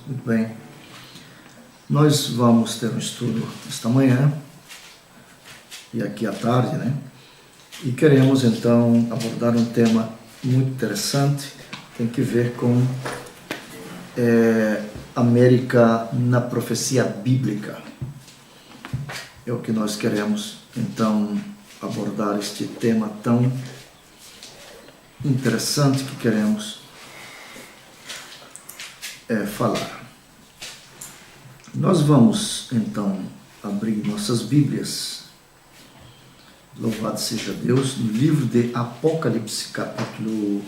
Muito bem. Nós vamos ter um estudo esta manhã e aqui à tarde, né? E queremos então abordar um tema muito interessante, tem que ver com América na profecia bíblica. É o que nós queremos então abordar, este tema tão interessante que queremos falar. Nós vamos então abrir nossas Bíblias, louvado seja Deus, no livro de Apocalipse, capítulo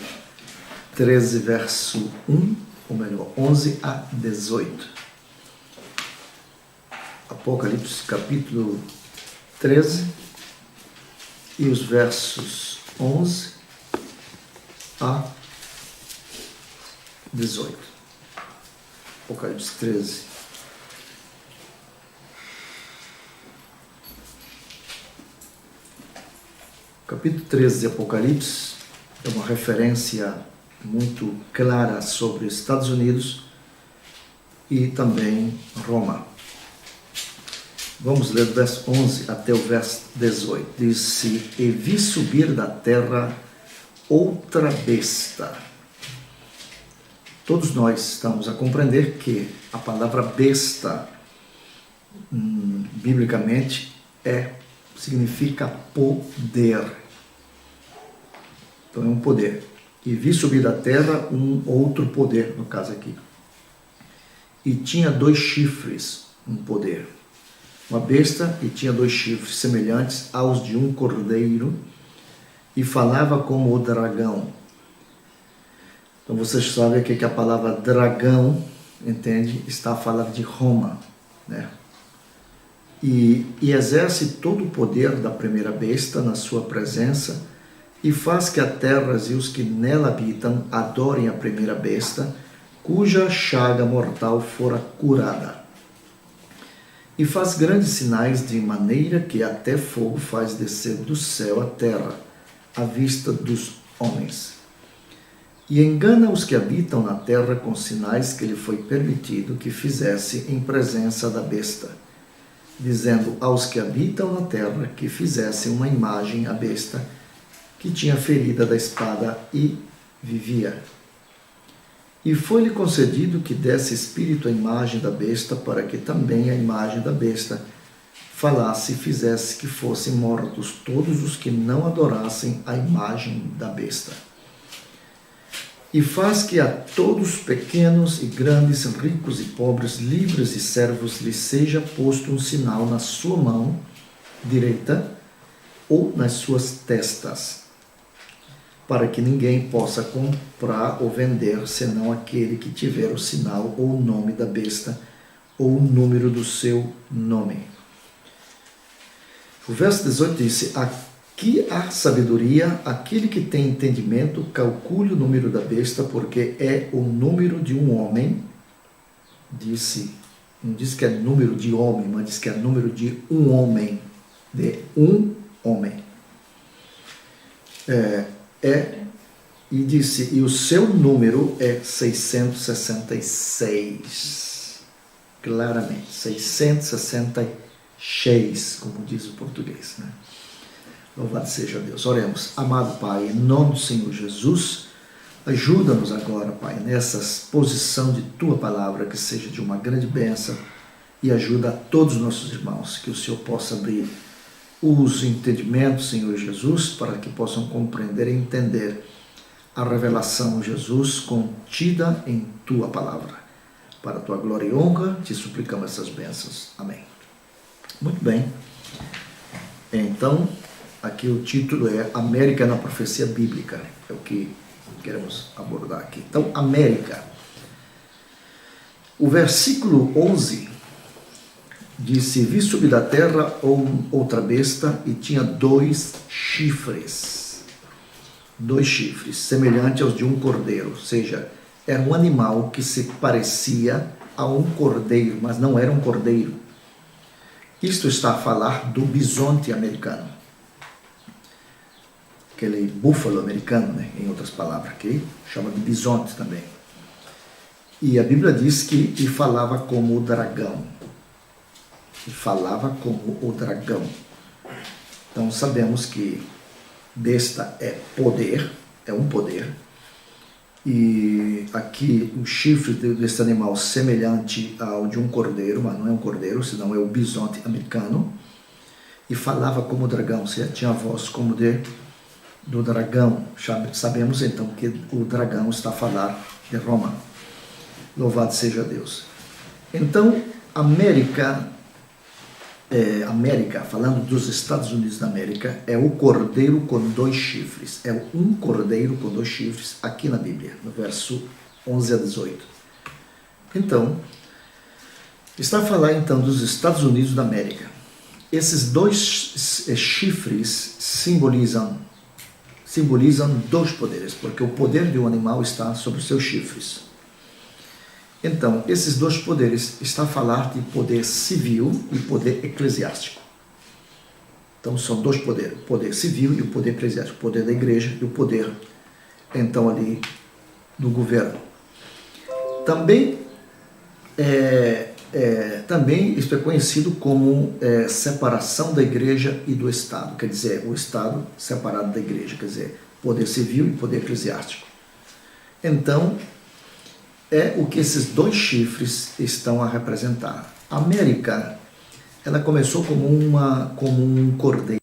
13, verso 1, ou melhor, 11 a 18. Apocalipse, capítulo 13, e os versos 11 a 18. Apocalipse 13. Capítulo 13 de Apocalipse é uma referência muito clara sobre os Estados Unidos e também Roma. Vamos ler do verso 11 até o verso 18. Diz-se: E vi subir da terra outra besta. Todos nós estamos a compreender que a palavra besta, biblicamente, significa poder. Então é um poder. E vi subir da terra um outro poder, no caso aqui. E tinha 2 chifres, um poder. Uma besta e tinha 2 chifres, semelhantes aos de um cordeiro, e falava como o dragão. Então vocês sabem que a palavra dragão, entende, está a falar de Roma, né? E exerce todo o poder da primeira besta na sua presença, e faz que a terra e os que nela habitam adorem a primeira besta, cuja chaga mortal fora curada. E faz grandes sinais, de maneira que até fogo faz descer do céu à terra, à vista dos homens. E engana os que habitam na terra com sinais que lhe foi permitido que fizesse em presença da besta, dizendo aos que habitam na terra que fizessem uma imagem à besta, que tinha ferida da espada e vivia. E foi-lhe concedido que desse espírito à imagem da besta, para que também a imagem da besta falasse e fizesse que fossem mortos todos os que não adorassem a imagem da besta. E faz que a todos, pequenos e grandes, ricos e pobres, livres e servos, lhe seja posto um sinal na sua mão direita ou nas suas testas, para que ninguém possa comprar ou vender, senão aquele que tiver o sinal ou o nome da besta ou o número do seu nome. O verso 18 diz: Aqui há sabedoria, aquele que tem entendimento, calcule o número da besta, porque é o número de um homem. Não diz que é número de homem, mas diz que é número de um homem. De um homem. E disse, e o seu número é 666. Claramente, 666, como diz o português, né? Louvado seja Deus. Oremos. Amado Pai, em nome do Senhor Jesus, ajuda-nos agora, Pai, nessa exposição de Tua Palavra, que seja de uma grande bênção, e ajuda a todos os nossos irmãos, que o Senhor possa abrir os entendimentos, Senhor Jesus, para que possam compreender e entender a revelação, Jesus, contida em Tua Palavra. Para a Tua glória e honra, te suplicamos essas bênçãos. Amém. Muito bem. Então, aqui o título é América na profecia bíblica. É o que queremos abordar aqui. Então, América. O versículo 11 disse: Vi subir da terra outra besta e tinha 2 chifres. 2 chifres, semelhantes aos de um cordeiro. Ou seja, era um animal que se parecia a um cordeiro, mas não era um cordeiro. Isto está a falar do bisonte americano. Aquele búfalo americano, né, em outras palavras, que chama de bisonte também. E a Bíblia diz que e falava como o dragão. E falava como o dragão. Então sabemos que besta é poder, é um poder. E aqui o chifre desse animal semelhante ao de um cordeiro, mas não é um cordeiro, senão é o bisonte americano. E falava como o dragão, ou seja, tinha a voz como do dragão. Sabemos então que o dragão está a falar de Roma. Louvado seja Deus. Então, América, falando dos Estados Unidos da América, é o cordeiro com 2 chifres. É um cordeiro com 2 chifres aqui na Bíblia, no verso 11 a 18. Então, está a falar então dos Estados Unidos da América. Esses 2 chifres simbolizam 2 poderes, porque o poder de um animal está sobre os seus chifres. Então, esses 2 poderes está a falar de poder civil e poder eclesiástico. Então, são 2 poderes, o poder civil e o poder eclesiástico, o poder da igreja e o poder, então, ali do governo. Também, isso é conhecido como separação da igreja e do Estado, quer dizer, o Estado separado da igreja, quer dizer, poder civil e poder eclesiástico. Então, é o que esses 2 chifres estão a representar. A América, ela começou como um cordeiro.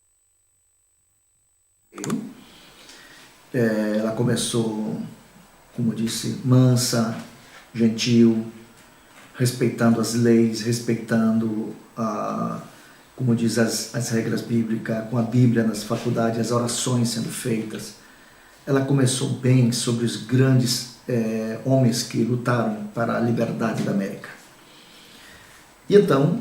Ela começou, como disse, mansa, gentil, respeitando as leis, respeitando, como diz, as regras bíblicas, com a Bíblia nas faculdades, as orações sendo feitas. Ela começou bem sobre os grandes homens que lutaram para a liberdade da América. E então,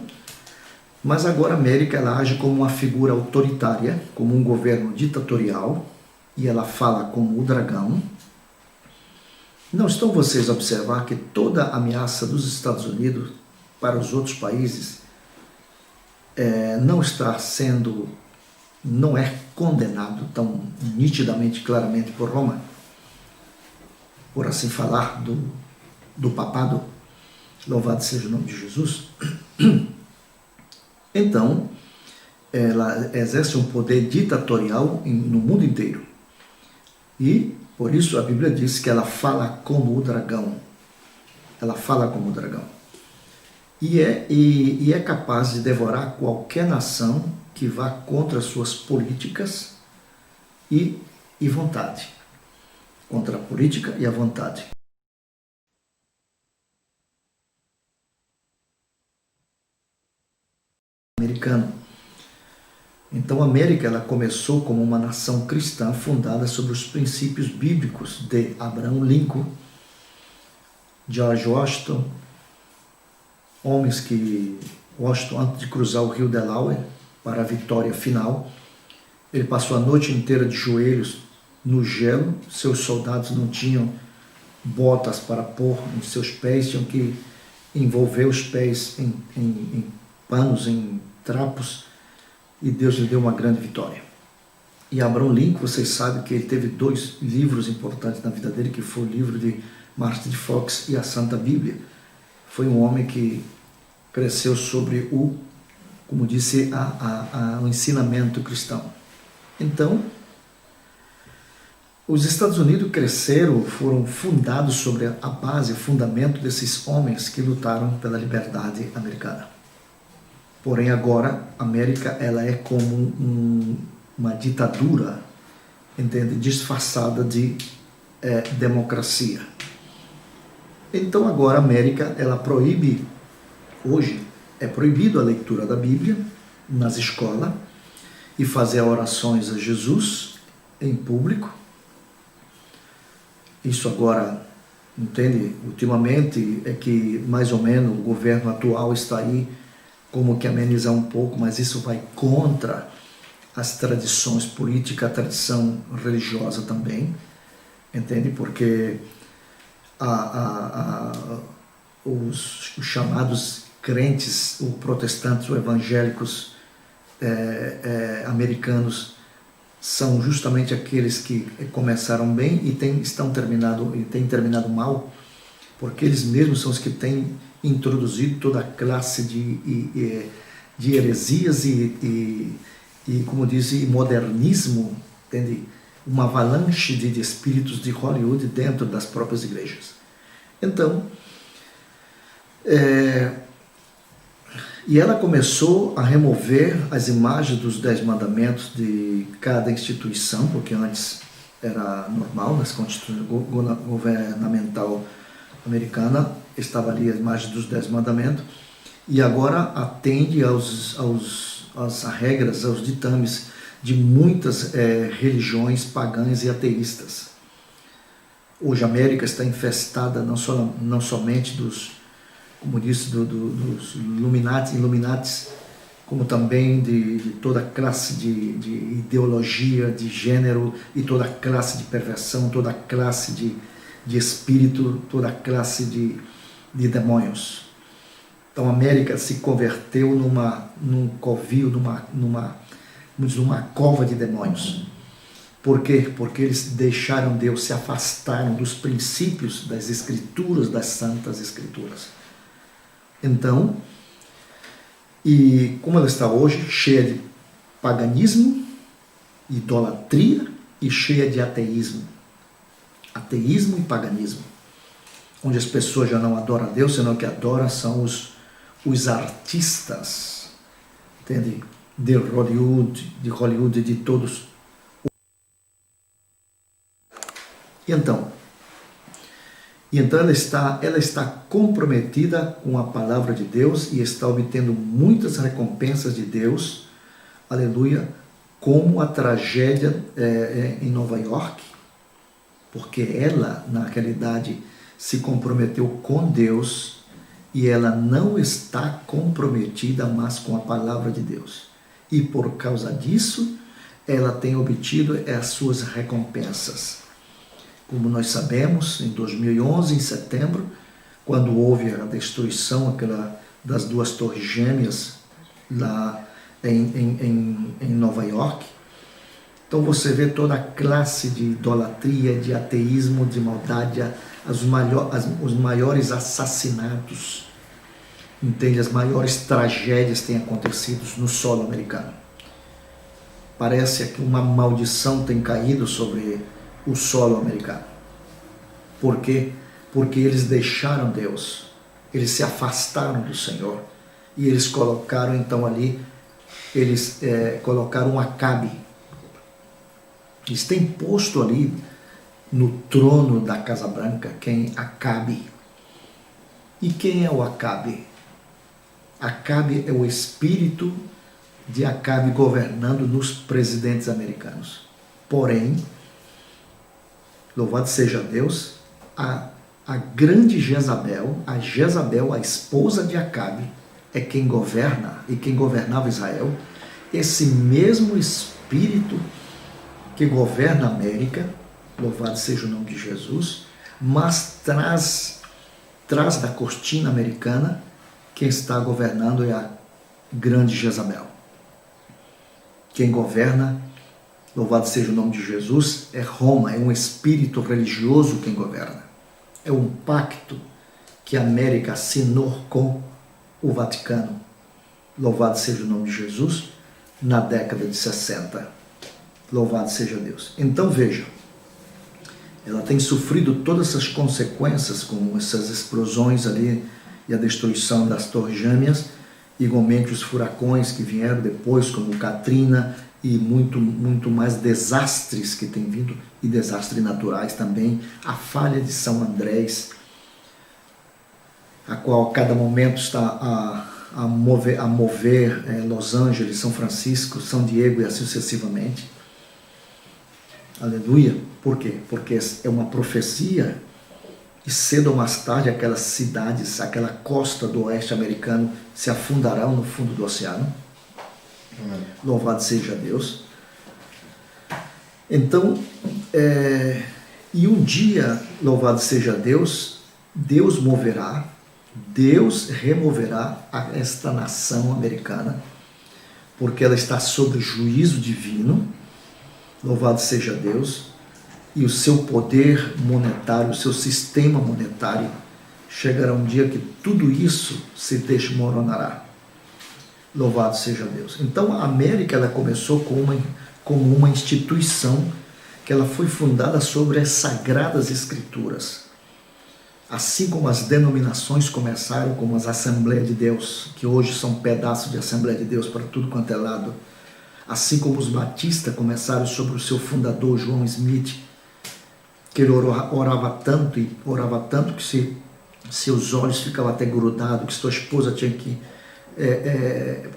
mas agora a América ela age como uma figura autoritária, como um governo ditatorial, e ela fala como o dragão. Não estão vocês a observar que toda ameaça dos Estados Unidos para os outros países não é condenado tão nitidamente, claramente por Roma, por assim falar, do papado, louvado seja o nome de Jesus. Então, ela exerce um poder ditatorial no mundo inteiro. E, por isso, a Bíblia diz que ela fala como o dragão. Ela fala como o dragão. E é capaz de devorar qualquer nação que vá contra suas políticas e vontade. Contra a política e a vontade. Americano. Então a América ela começou como uma nação cristã fundada sobre os princípios bíblicos de Abraham Lincoln, George Washington, Washington, antes de cruzar o rio Delaware para a vitória final, ele passou a noite inteira de joelhos no gelo, seus soldados não tinham botas para pôr em seus pés, tinham que envolver os pés em panos, em trapos, e Deus lhe deu uma grande vitória. E Abraham Lincoln, vocês sabem que ele teve 2 livros importantes na vida dele, que foi o livro de Martin Fox e a Santa Bíblia. Foi um homem que cresceu sobre como disse, o ensinamento cristão. Então, os Estados Unidos foram fundados sobre a base, o fundamento desses homens que lutaram pela liberdade americana. Porém, agora, a América ela é como uma ditadura, entende? Disfarçada de democracia. Então, agora, a América ela proíbe, hoje, é proibido a leitura da Bíblia nas escolas e fazer orações a Jesus em público. Isso agora, entende? Ultimamente é que mais ou menos o governo atual está aí como que amenizar um pouco, mas isso vai contra as tradições políticas, a tradição religiosa também, entende? Porque os chamados crentes, os protestantes, os evangélicos americanos, são justamente aqueles que começaram bem e têm terminado mal, porque eles mesmos são os que têm introduzido toda a classe de heresias e como diz, modernismo, entende? Uma avalanche de espíritos de Hollywood dentro das próprias igrejas. Então, e ela começou a remover as imagens dos 10 mandamentos de cada instituição, porque antes era normal, na Constituição Governamental Americana, estava ali a imagem dos 10 mandamentos, e agora atende às regras, aos ditames de muitas religiões pagãs e ateístas. Hoje a América está infestada não somente dos, como disse, dos Illuminatis, como também de toda classe de ideologia, de gênero, e toda classe de perversão, toda classe de espírito, toda classe de demônios. Então a América se converteu num covil, numa cova de demônios. Por quê? Porque eles deixaram Deus, se afastaram dos princípios das Escrituras, das Santas Escrituras. Então, e como ela está hoje, cheia de paganismo, idolatria e cheia de ateísmo. Ateísmo e paganismo. Onde as pessoas já não adoram a Deus, senão que adoram são os artistas, entende? De Hollywood, de todos. E então ela está comprometida com a palavra de Deus e está obtendo muitas recompensas de Deus, aleluia, como a tragédia em Nova York, porque ela, na realidade, se comprometeu com Deus e ela não está comprometida mais com a palavra de Deus. E por causa disso, ela tem obtido as suas recompensas. Como nós sabemos, em 2011, em setembro, quando houve a destruição das 2 torres gêmeas lá em Nova York, então você vê toda a classe de idolatria, de ateísmo, de maldade, os maiores assassinatos, entende? As maiores tragédias têm acontecido no solo americano. Parece que uma maldição tem caído sobre o solo americano. Por quê? Porque eles deixaram Deus, eles se afastaram do Senhor e eles colocaram então ali, colocaram um Acabe. Eles têm posto ali no trono da Casa Branca quem? Acabe. E quem é o Acabe? Acabe é o espírito de Acabe governando nos presidentes americanos. Porém, louvado seja Deus, a grande Jezabel, a esposa de Acabe, é quem governa e quem governava Israel. Esse mesmo espírito que governa a América, louvado seja o nome de Jesus, mas traz da cortina americana, quem está governando é a grande Jezabel. Quem governa, louvado seja o nome de Jesus, é Roma, é um espírito religioso quem governa. É um pacto que a América assinou com o Vaticano, louvado seja o nome de Jesus, na década de 60. Louvado seja Deus. Então veja, ela tem sofrido todas essas consequências, como essas explosões ali e a destruição das torres gêmeas, igualmente os furacões que vieram depois, como Katrina, e muito mais desastres que têm vindo, e desastres naturais também, a falha de São Andrés, a qual a cada momento está a mover Los Angeles, São Francisco, São Diego e assim sucessivamente. Aleluia. Por quê? Porque é uma profecia e cedo ou mais tarde aquelas cidades, aquela costa do oeste americano se afundarão no fundo do oceano. Louvado seja Deus. Então, e um dia, louvado seja Deus, Deus removerá esta nação americana, porque ela está sob juízo divino, louvado seja Deus, e o seu poder monetário, o seu sistema monetário chegará um dia que tudo isso se desmoronará. Louvado seja Deus. Então a América ela começou como uma instituição que ela foi fundada sobre as Sagradas Escrituras. Assim como as denominações começaram, como as Assembleias de Deus, que hoje são pedaços de Assembleia de Deus para tudo quanto é lado. Assim como os batistas começaram sobre o seu fundador, João Smith, que ele orava tanto que seus olhos ficavam até grudados, que sua esposa tinha que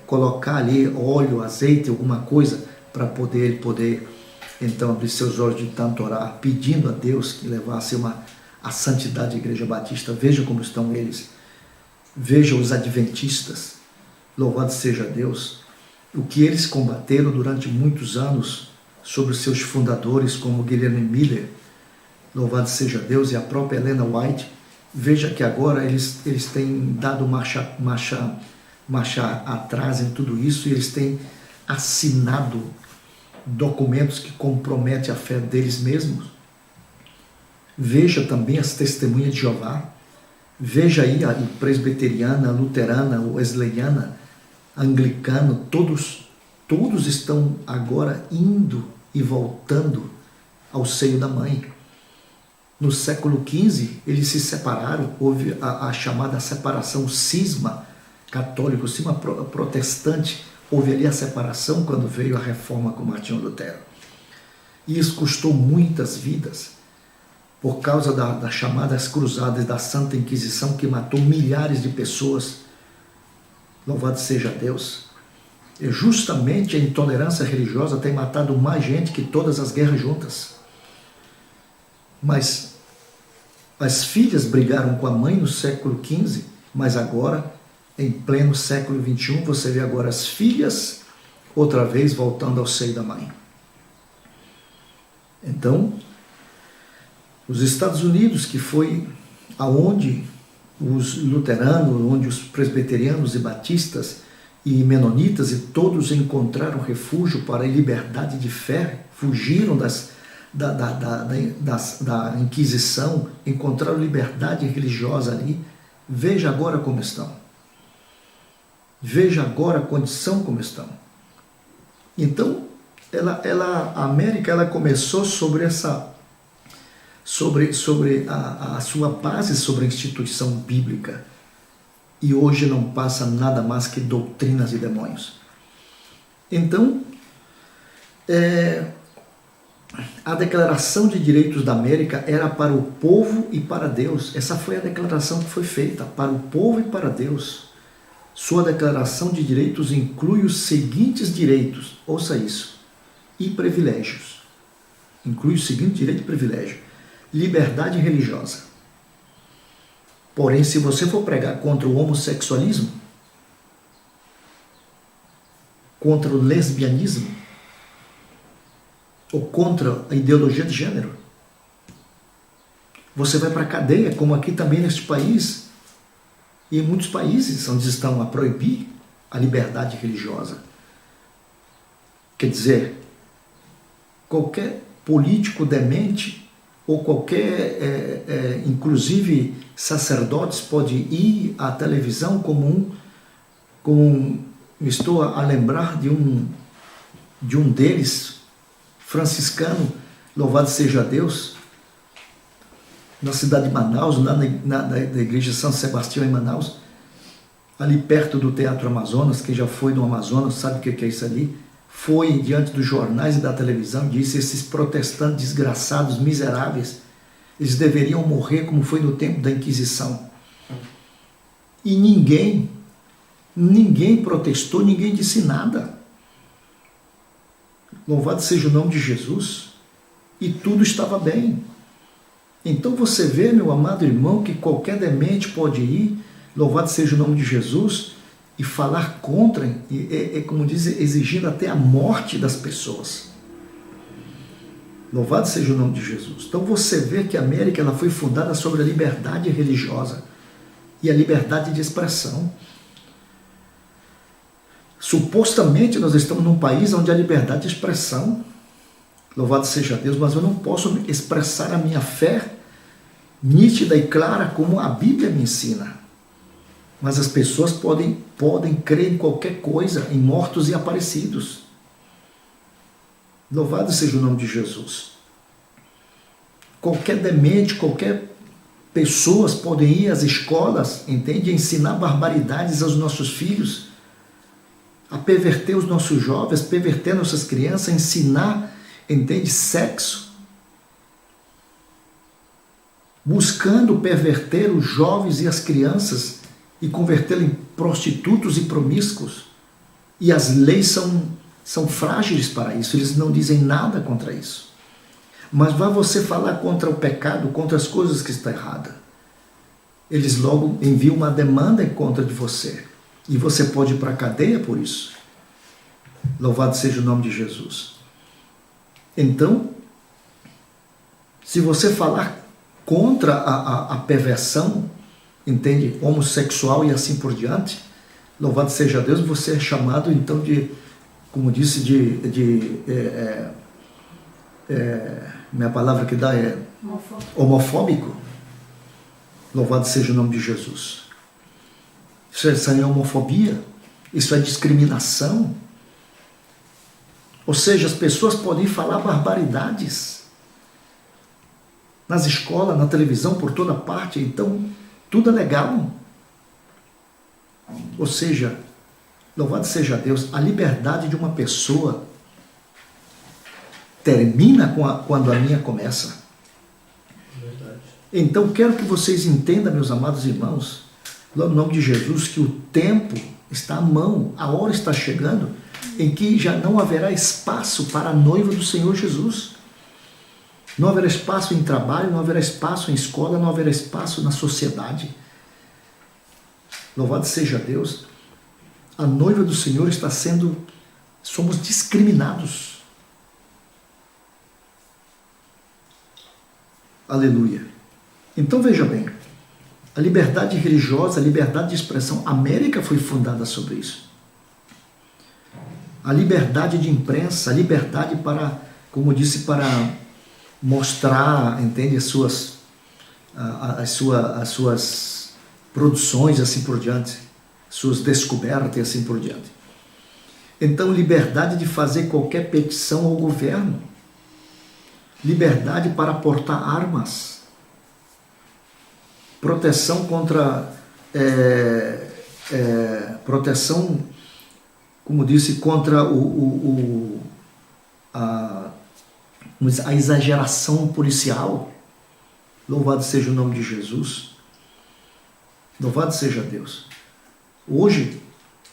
colocar ali óleo, azeite, alguma coisa, para poder então abrir seus olhos de tanto orar, pedindo a Deus que levasse a santidade da Igreja Batista. Veja como estão eles. Veja os adventistas. Louvado seja Deus. O que eles combateram durante muitos anos sobre os seus fundadores, como Guilherme Miller, louvado seja Deus, e a própria Helena White. Veja que agora eles têm dado marcha atrás em tudo isso, e eles têm assinado documentos que comprometem a fé deles mesmos. Veja também as testemunhas de Jeová. Veja aí a presbiteriana, a luterana, a wesleyana, a anglicana, todos estão agora indo e voltando ao seio da mãe. No século XV, eles se separaram, houve a chamada separação, cisma católico, cisma protestante, houve ali a separação quando veio a reforma com Martinho Lutero. E isso custou muitas vidas, por causa das chamadas cruzadas da Santa Inquisição, que matou milhares de pessoas. Louvado seja Deus. E justamente a intolerância religiosa tem matado mais gente que todas as guerras juntas. Mas as filhas brigaram com a mãe no século XV, mas agora, em pleno século XXI, você vê agora as filhas outra vez voltando ao seio da mãe. Então, os Estados Unidos, que foi aonde os luteranos, onde os presbiterianos e batistas e menonitas e todos encontraram refúgio para a liberdade de fé, fugiram da Inquisição, encontraram liberdade religiosa ali. Veja agora como estão. Veja agora a condição como estão. Então, a América ela começou sobre a sua base sobre a instituição bíblica, e hoje não passa nada mais que doutrinas e demônios. Então, a Declaração de Direitos da América era para o povo e para Deus. Essa foi a declaração que foi feita, para o povo e para Deus. Sua Declaração de Direitos inclui os seguintes direitos, ouça isso, e privilégios. Inclui o seguinte direito e privilégio: liberdade religiosa. Porém, se você for pregar contra o homossexualismo, contra o lesbianismo, ou contra a ideologia de gênero, você vai para a cadeia, como aqui também neste país, e em muitos países onde estão a proibir a liberdade religiosa. Quer dizer, qualquer político demente, ou qualquer, inclusive sacerdotes, pode ir à televisão estou a lembrar de um deles, franciscano, louvado seja Deus, na cidade de Manaus, na igreja de São Sebastião em Manaus, ali perto do Teatro Amazonas. Quem já foi no Amazonas sabe o que é isso ali. Foi diante dos jornais e da televisão, disse: esses protestantes desgraçados, miseráveis, eles deveriam morrer como foi no tempo da Inquisição. E ninguém protestou, ninguém disse nada. Louvado seja o nome de Jesus. E tudo estava bem. Então você vê, meu amado irmão, que qualquer demente pode ir, louvado seja o nome de Jesus, e falar contra, como diz, exigindo até a morte das pessoas. Louvado seja o nome de Jesus. Então você vê que a América ela foi fundada sobre a liberdade religiosa e a liberdade de expressão. Supostamente nós estamos num país onde há liberdade de expressão, louvado seja Deus, mas eu não posso expressar a minha fé nítida e clara como a Bíblia me ensina. Mas as pessoas podem crer em qualquer coisa, em mortos e aparecidos. Louvado seja o nome de Jesus. Qualquer demente, qualquer pessoas podem ir às escolas, entende? Ensinar barbaridades aos nossos filhos, a perverter os nossos jovens, perverter nossas crianças, ensinar, entende? Sexo. Buscando perverter os jovens e as crianças e convertê-los em prostitutos e promíscuos. E as leis são frágeis para isso, eles não dizem nada contra isso. Mas vai você falar contra o pecado, contra as coisas que estão erradas. Eles logo enviam uma demanda em contra de você. E você pode ir para a cadeia por isso. Louvado seja o nome de Jesus. Então, se você falar contra a perversão, entende, homossexual e assim por diante, louvado seja Deus, você é chamado então de, como disse, minha palavra que dá é homofóbico. Louvado seja o nome de Jesus. Isso é homofobia, isso é discriminação. Ou seja, as pessoas podem falar barbaridades nas escolas, na televisão, por toda parte, então tudo é legal. Ou seja, louvado seja Deus, a liberdade de uma pessoa termina quando a minha começa. Verdade. Então quero que vocês entendam, meus amados irmãos, no nome de Jesus, que o tempo está à mão, a hora está chegando em que já não haverá espaço para a noiva do Senhor Jesus. Não haverá espaço em trabalho, não haverá espaço em escola, não haverá espaço na sociedade. Louvado seja Deus. A noiva do Senhor está sendo, somos discriminados. Aleluia. Então veja bem, a liberdade religiosa, a liberdade de expressão, a América foi fundada sobre isso. A liberdade de imprensa, a liberdade para, como disse, para mostrar, entende, as suas produções, assim por diante, suas descobertas e assim por diante. Então, liberdade de fazer qualquer petição ao governo, liberdade para portar armas, proteção contra, proteção, como disse, contra a exageração policial. Louvado seja o nome de Jesus. Louvado seja Deus. Hoje,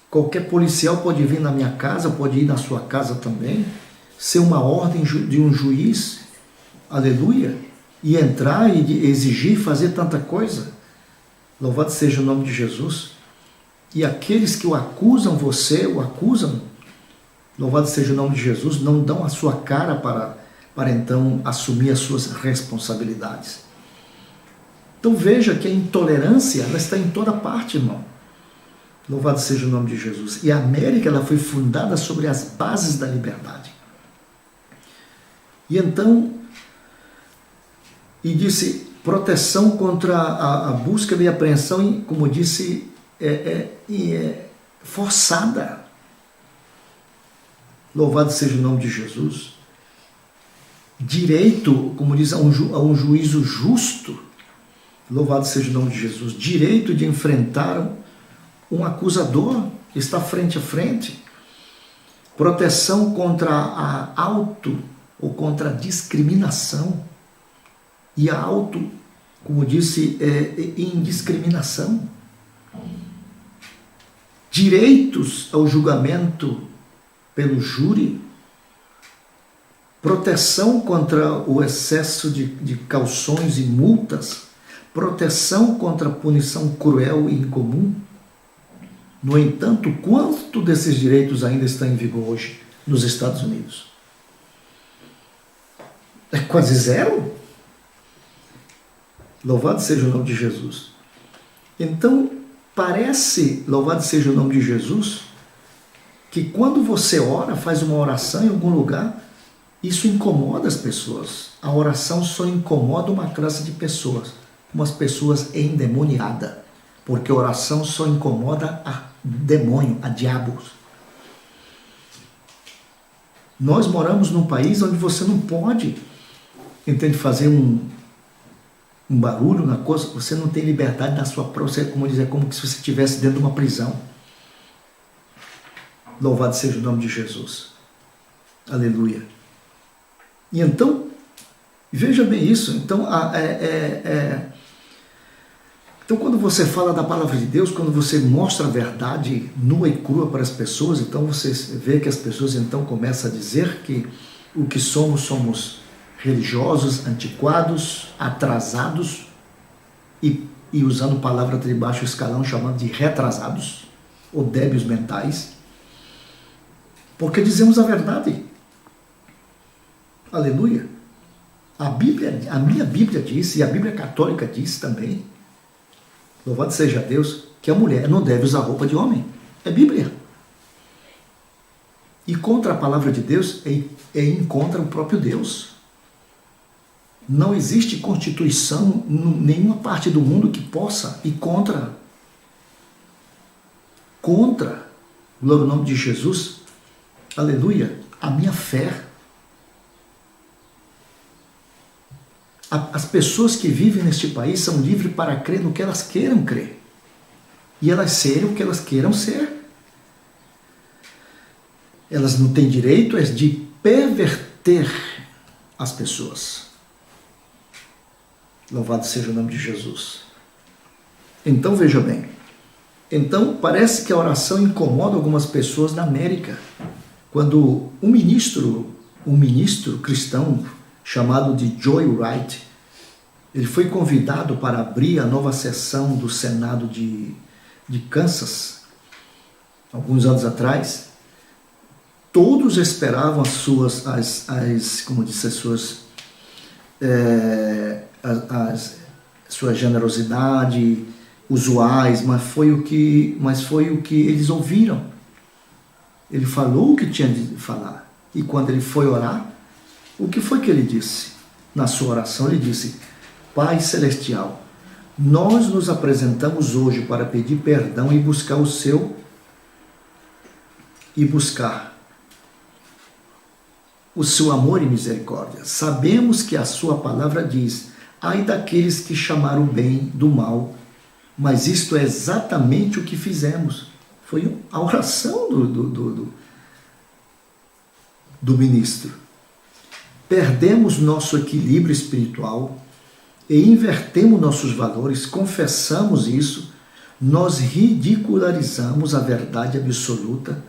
qualquer policial pode vir na minha casa, pode ir na sua casa também, ser uma ordem de um juiz, aleluia, e entrar e exigir fazer tanta coisa. Louvado seja o nome de Jesus. E aqueles que o acusam, o acusam, louvado seja o nome de Jesus, não dão a sua cara para então assumir as suas responsabilidades. Então veja que a intolerância, ela está em toda parte, irmão. Louvado seja o nome de Jesus. E a América, ela foi fundada sobre as bases da liberdade. E então, e disse, proteção contra a busca e apreensão, como disse, forçada. Louvado seja o nome de Jesus. Direito, como diz, a um juízo justo. Louvado seja o nome de Jesus. Direito de enfrentar um acusador que está frente a frente. Proteção contra a ou contra a discriminação. E a como disse, indiscriminação. Direitos ao julgamento pelo júri. Proteção contra o excesso de cauções e multas. Proteção contra a punição cruel e incomum. No entanto, quanto desses direitos ainda estão em vigor hoje nos Estados Unidos? É quase zero. Louvado seja o nome de Jesus. Então, parece, louvado seja o nome de Jesus, que quando você ora, faz uma oração em algum lugar, isso incomoda as pessoas. A oração só incomoda uma classe de pessoas, umas pessoas endemoniadas, porque a oração só incomoda a demônio, a diabos. Nós moramos num país onde você não pode, entende, fazer um barulho na coisa, você não tem liberdade na sua própria, como dizer, como se você estivesse dentro de uma prisão. Louvado seja o nome de Jesus. Aleluia. E então, veja bem isso. Então, então, quando você fala da palavra de Deus, quando você mostra a verdade nua e crua para as pessoas, então você vê que as pessoas então começam a dizer que o que somos religiosos, antiquados, atrasados e usando palavra de baixo escalão, chamando de retrasados ou débeis mentais, porque dizemos a verdade. Aleluia. A minha Bíblia diz, e a Bíblia católica diz também, louvado seja Deus, que a mulher não deve usar roupa de homem. É Bíblia. E contra a palavra de Deus é contra o próprio Deus. Não existe constituição em nenhuma parte do mundo que possa ir contra, glória ao nome de Jesus, aleluia, a minha fé. As pessoas que vivem neste país são livres para crer no que elas queiram crer. E elas serem o que elas queiram ser. Elas não têm direito de perverter as pessoas. Louvado seja o nome de Jesus. Então veja bem. Então parece que a oração incomoda algumas pessoas na América. Quando um ministro cristão chamado de Joy Wright, ele foi convidado para abrir a nova sessão do Senado de Kansas, alguns anos atrás. Todos esperavam sua generosidade, usuais, mas foi o que eles ouviram. Ele falou o que tinha de falar. E quando ele foi orar, o que foi que ele disse? Na sua oração ele disse: Pai Celestial, nós nos apresentamos hoje para pedir perdão e buscar o seu amor e misericórdia. Sabemos que a sua palavra diz: ai daqueles que chamaram o bem do mal, mas isto é exatamente o que fizemos. Foi a oração do ministro. Perdemos nosso equilíbrio espiritual e invertemos nossos valores, confessamos isso, nós ridicularizamos a verdade absoluta,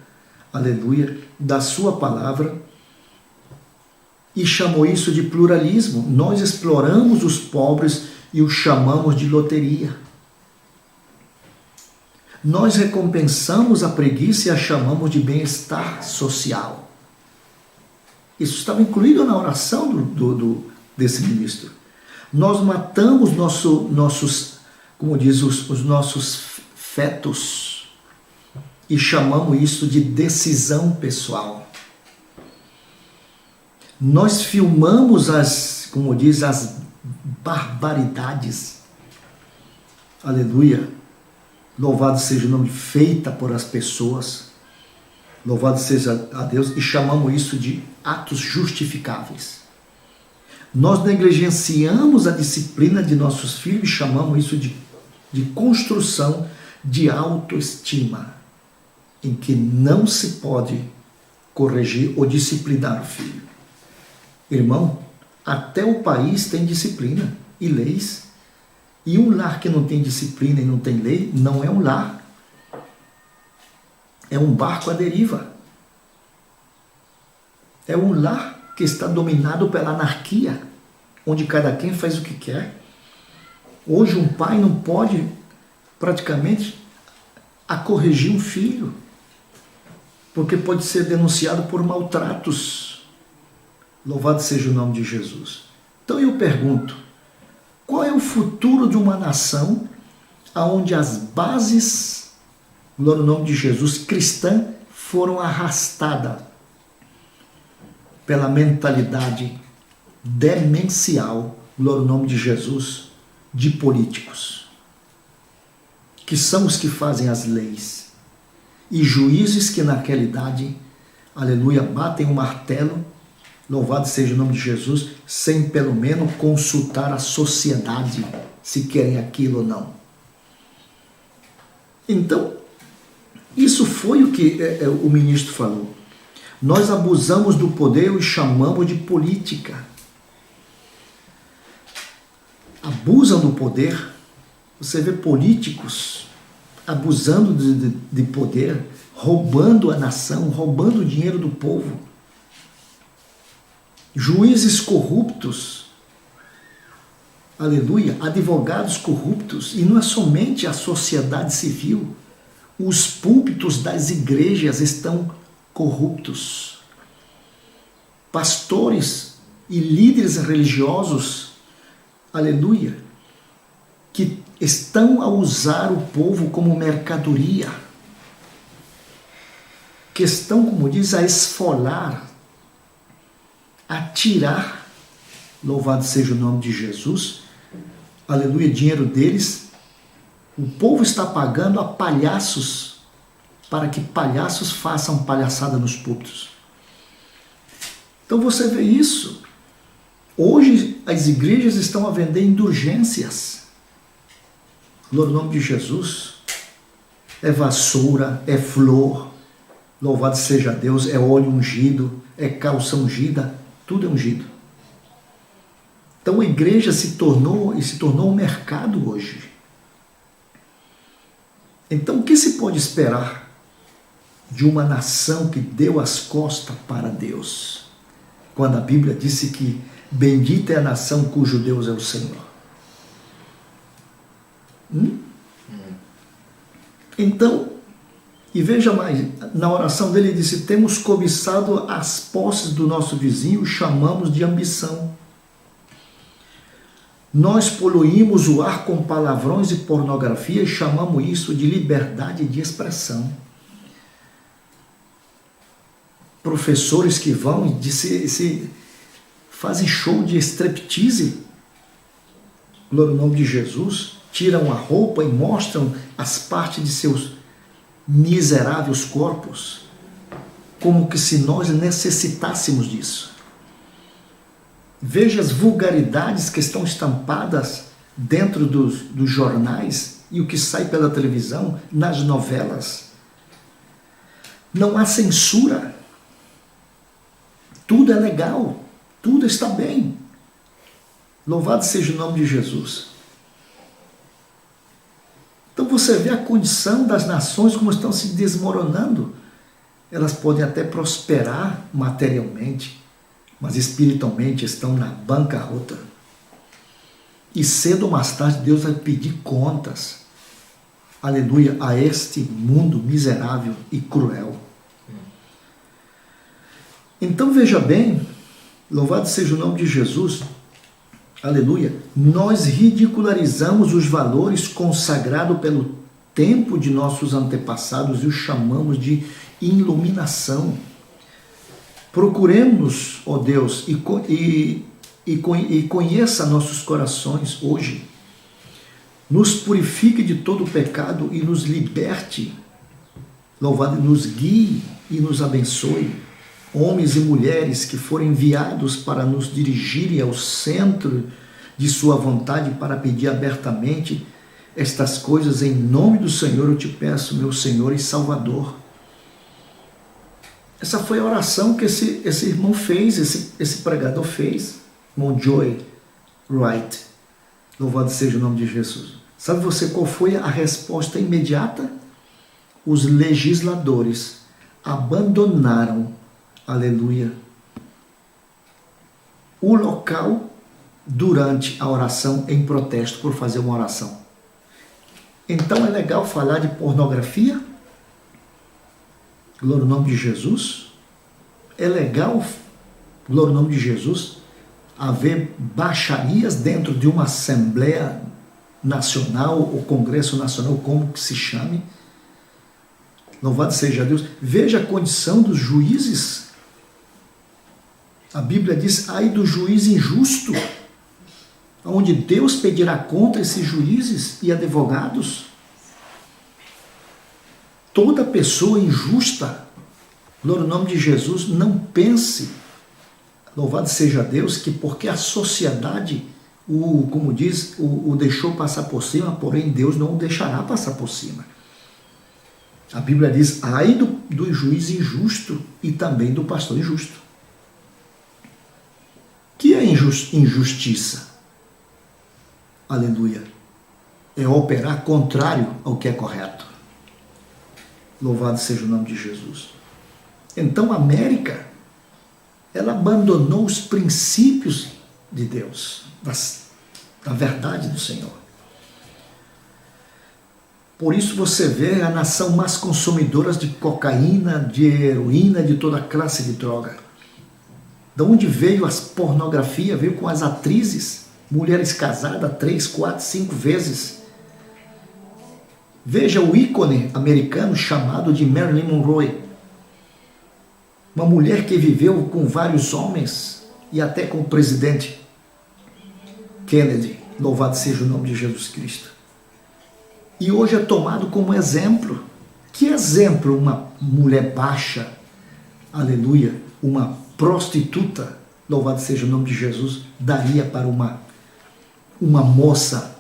aleluia, da sua palavra e chamou isso de pluralismo. Nós exploramos os pobres e os chamamos de loteria. Nós recompensamos a preguiça e a chamamos de bem-estar social. Isso estava incluído na oração desse ministro. Nós matamos nossos, como diz, os nossos fetos e chamamos isso de decisão pessoal. Nós filmamos as barbaridades, aleluia, louvado seja o nome, feita por as pessoas, louvado seja a Deus, e chamamos isso de atos justificáveis. Nós negligenciamos a disciplina de nossos filhos e chamamos isso de construção de autoestima, em que não se pode corrigir ou disciplinar o filho. Irmão, até o país tem disciplina e leis, e um lar que não tem disciplina e não tem lei não é um lar, é um barco à deriva, é um lar que está dominado pela anarquia, onde cada quem faz o que quer. Hoje um pai não pode praticamente corrigir um filho, porque pode ser denunciado por maltratos. Louvado seja o nome de Jesus. Então eu pergunto, qual é o futuro de uma nação onde as bases, glória ao nome de Jesus, cristã, foram arrastadas pela mentalidade demencial, glória ao nome de Jesus, de políticos, que são os que fazem as leis, e juízes que naquela idade, aleluia, batem o martelo, louvado seja o nome de Jesus, sem pelo menos consultar a sociedade se querem aquilo ou não. Então, isso foi o que o ministro falou. Nós abusamos do poder e chamamos de política. Abusam do poder. Você vê políticos abusando de poder, roubando a nação, roubando o dinheiro do povo. Juízes corruptos, aleluia, advogados corruptos, e não é somente a sociedade civil, os púlpitos das igrejas estão corruptos. Pastores e líderes religiosos, aleluia, que estão a usar o povo como mercadoria, que estão, como diz, a esfolar, a tirar, louvado seja o nome de Jesus, aleluia, dinheiro deles. O povo está pagando a palhaços para que palhaços façam palhaçada nos púlpitos. Então você vê isso. Hoje as igrejas estão a vender indulgências. No nome de Jesus. É vassoura, é flor, louvado seja Deus, é óleo ungido, é calça ungida, tudo é ungido. Então a igreja se tornou um mercado hoje. Então o que se pode esperar de uma nação que deu as costas para Deus? Quando a Bíblia disse que bendita é a nação cujo Deus é o Senhor. Então, e veja mais, na oração dele ele disse, temos cobiçado as posses do nosso vizinho, chamamos de ambição. Nós poluímos o ar com palavrões e pornografia e chamamos isso de liberdade de expressão. Professores que vão e fazem show de striptease, no nome de Jesus, tiram a roupa e mostram as partes de seus miseráveis corpos, como que se nós necessitássemos disso. Veja as vulgaridades que estão estampadas dentro dos jornais e o que sai pela televisão, nas novelas. Não há censura. Tudo é legal, tudo está bem. Louvado seja o nome de Jesus. Então você vê a condição das nações como estão se desmoronando. Elas podem até prosperar materialmente, mas espiritualmente estão na bancarrota. E cedo ou mais tarde Deus vai pedir contas, aleluia, a este mundo miserável e cruel. Então veja bem, louvado seja o nome de Jesus, aleluia, nós ridicularizamos os valores consagrados pelo tempo de nossos antepassados e os chamamos de iluminação. Procuremos, ó Deus, e conheça nossos corações hoje. Nos purifique de todo o pecado e nos liberte. Louvado, nos guie e nos abençoe. Homens e mulheres que foram enviados para nos dirigirem ao centro de sua vontade para pedir abertamente estas coisas em nome do Senhor, eu te peço, meu Senhor e Salvador. Essa foi a oração que esse irmão fez, esse pregador fez, irmão Joy Wright. Louvado seja o nome de Jesus. Sabe você qual foi a resposta imediata? Os legisladores abandonaram, aleluia, o local durante a oração em protesto por fazer uma oração. Então é legal falar de pornografia? Glória ao nome de Jesus. É legal, glória ao nome de Jesus, haver baixarias dentro de uma Assembleia Nacional ou Congresso Nacional, como que se chame. Louvado seja Deus. Veja a condição dos juízes. A Bíblia diz, ai do juiz injusto. onde Deus pedirá conta a esses juízes e advogados. Toda pessoa injusta, glória ao nome de Jesus, não pense, louvado seja Deus, que porque a sociedade, como diz, o deixou passar por cima, porém Deus não o deixará passar por cima. A Bíblia diz, ai do juiz injusto e também do pastor injusto. Que é injustiça? Aleluia. É operar contrário ao que é correto. Louvado seja o nome de Jesus. Então a América, ela abandonou os princípios de Deus, da verdade do Senhor. Por isso você vê a nação mais consumidora de cocaína, de heroína, de toda classe de droga. De onde veio a pornografia? Veio com as atrizes, mulheres casadas 3, 4, 5 vezes. Veja o ícone americano chamado de Marilyn Monroe. Uma mulher que viveu com vários homens e até com o presidente Kennedy. Louvado seja o nome de Jesus Cristo. E hoje é tomado como exemplo. Que exemplo uma mulher baixa, aleluia, uma prostituta, louvado seja o nome de Jesus, daria para uma moça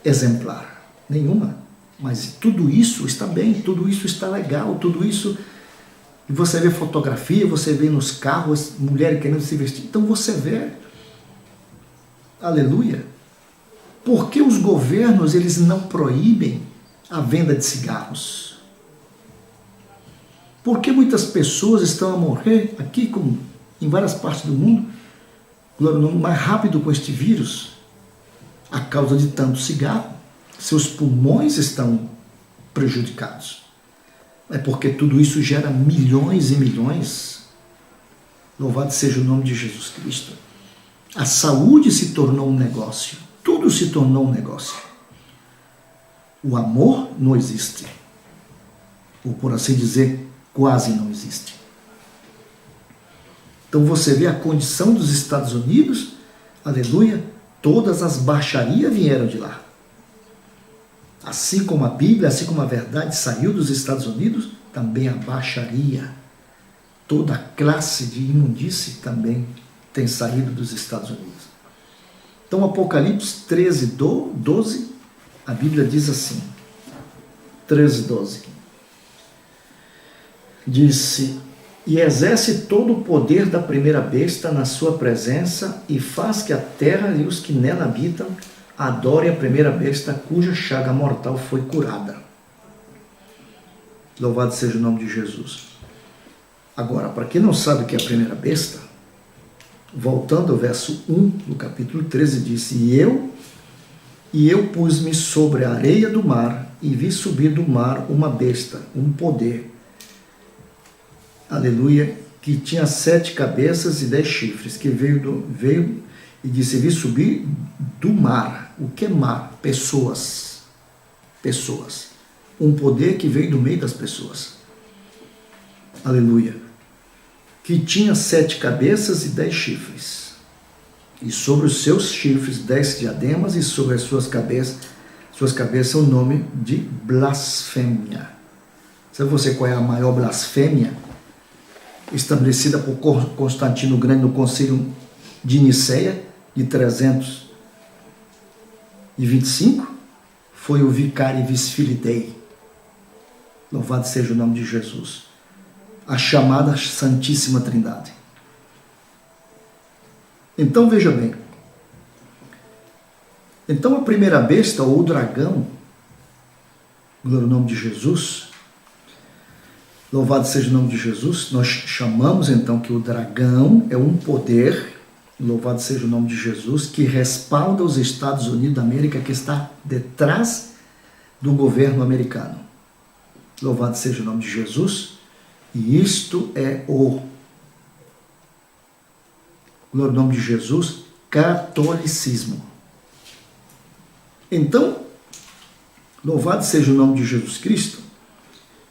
exemplar? Nenhuma. Mas tudo isso está bem, tudo isso está legal, tudo isso... Você vê fotografia, você vê nos carros, mulheres querendo se vestir. Então você vê, aleluia. Por que os governos eles não proíbem a venda de cigarros? Por que muitas pessoas estão a morrer aqui, como em várias partes do mundo, mais rápido com este vírus? A causa de tanto cigarro. Seus pulmões estão prejudicados. É porque tudo isso gera milhões e milhões. Louvado seja o nome de Jesus Cristo. A saúde se tornou um negócio. Tudo se tornou um negócio. O amor não existe. Ou por assim dizer, quase não existe. Então você vê a condição dos Estados Unidos, aleluia, todas as baixarias vieram de lá. Assim como a Bíblia, assim como a verdade saiu dos Estados Unidos, também a baixaria, toda a classe de imundície também tem saído dos Estados Unidos. Então Apocalipse 13, 12, a Bíblia diz assim, 13, 12, disse, e exerce todo o poder da primeira besta na sua presença e faz que a terra e os que nela habitam adore a primeira besta cuja chaga mortal foi curada. Louvado seja o nome de Jesus. Agora, para quem não sabe o que é a primeira besta, voltando ao verso 1 do capítulo 13, disse, e eu pus-me sobre a areia do mar e vi subir do mar uma besta, um poder, aleluia, que tinha 7 cabeças e 10 chifres, que veio e disse, vi subir do mar. O que é mar? Pessoas. Pessoas. Um poder que veio do meio das pessoas. Aleluia. Que tinha 7 cabeças e 10 chifres. E sobre os seus chifres 10 diademas e sobre as suas cabeças o nome de blasfêmia. Sabe você qual é a maior blasfêmia? Estabelecida por Constantino Grande no Concílio de Niceia, de 325, foi o Vicari Vis Filii. Louvado seja o nome de Jesus. A chamada Santíssima Trindade. Então veja bem. Então a primeira besta, ou o dragão, glória ao nome de Jesus, louvado seja o nome de Jesus, nós chamamos então que o dragão é um poder, louvado seja o nome de Jesus, que respalda os Estados Unidos da América, que está detrás do governo americano. Louvado seja o nome de Jesus. E isto é glória ao nome de Jesus, catolicismo. Então, louvado seja o nome de Jesus Cristo.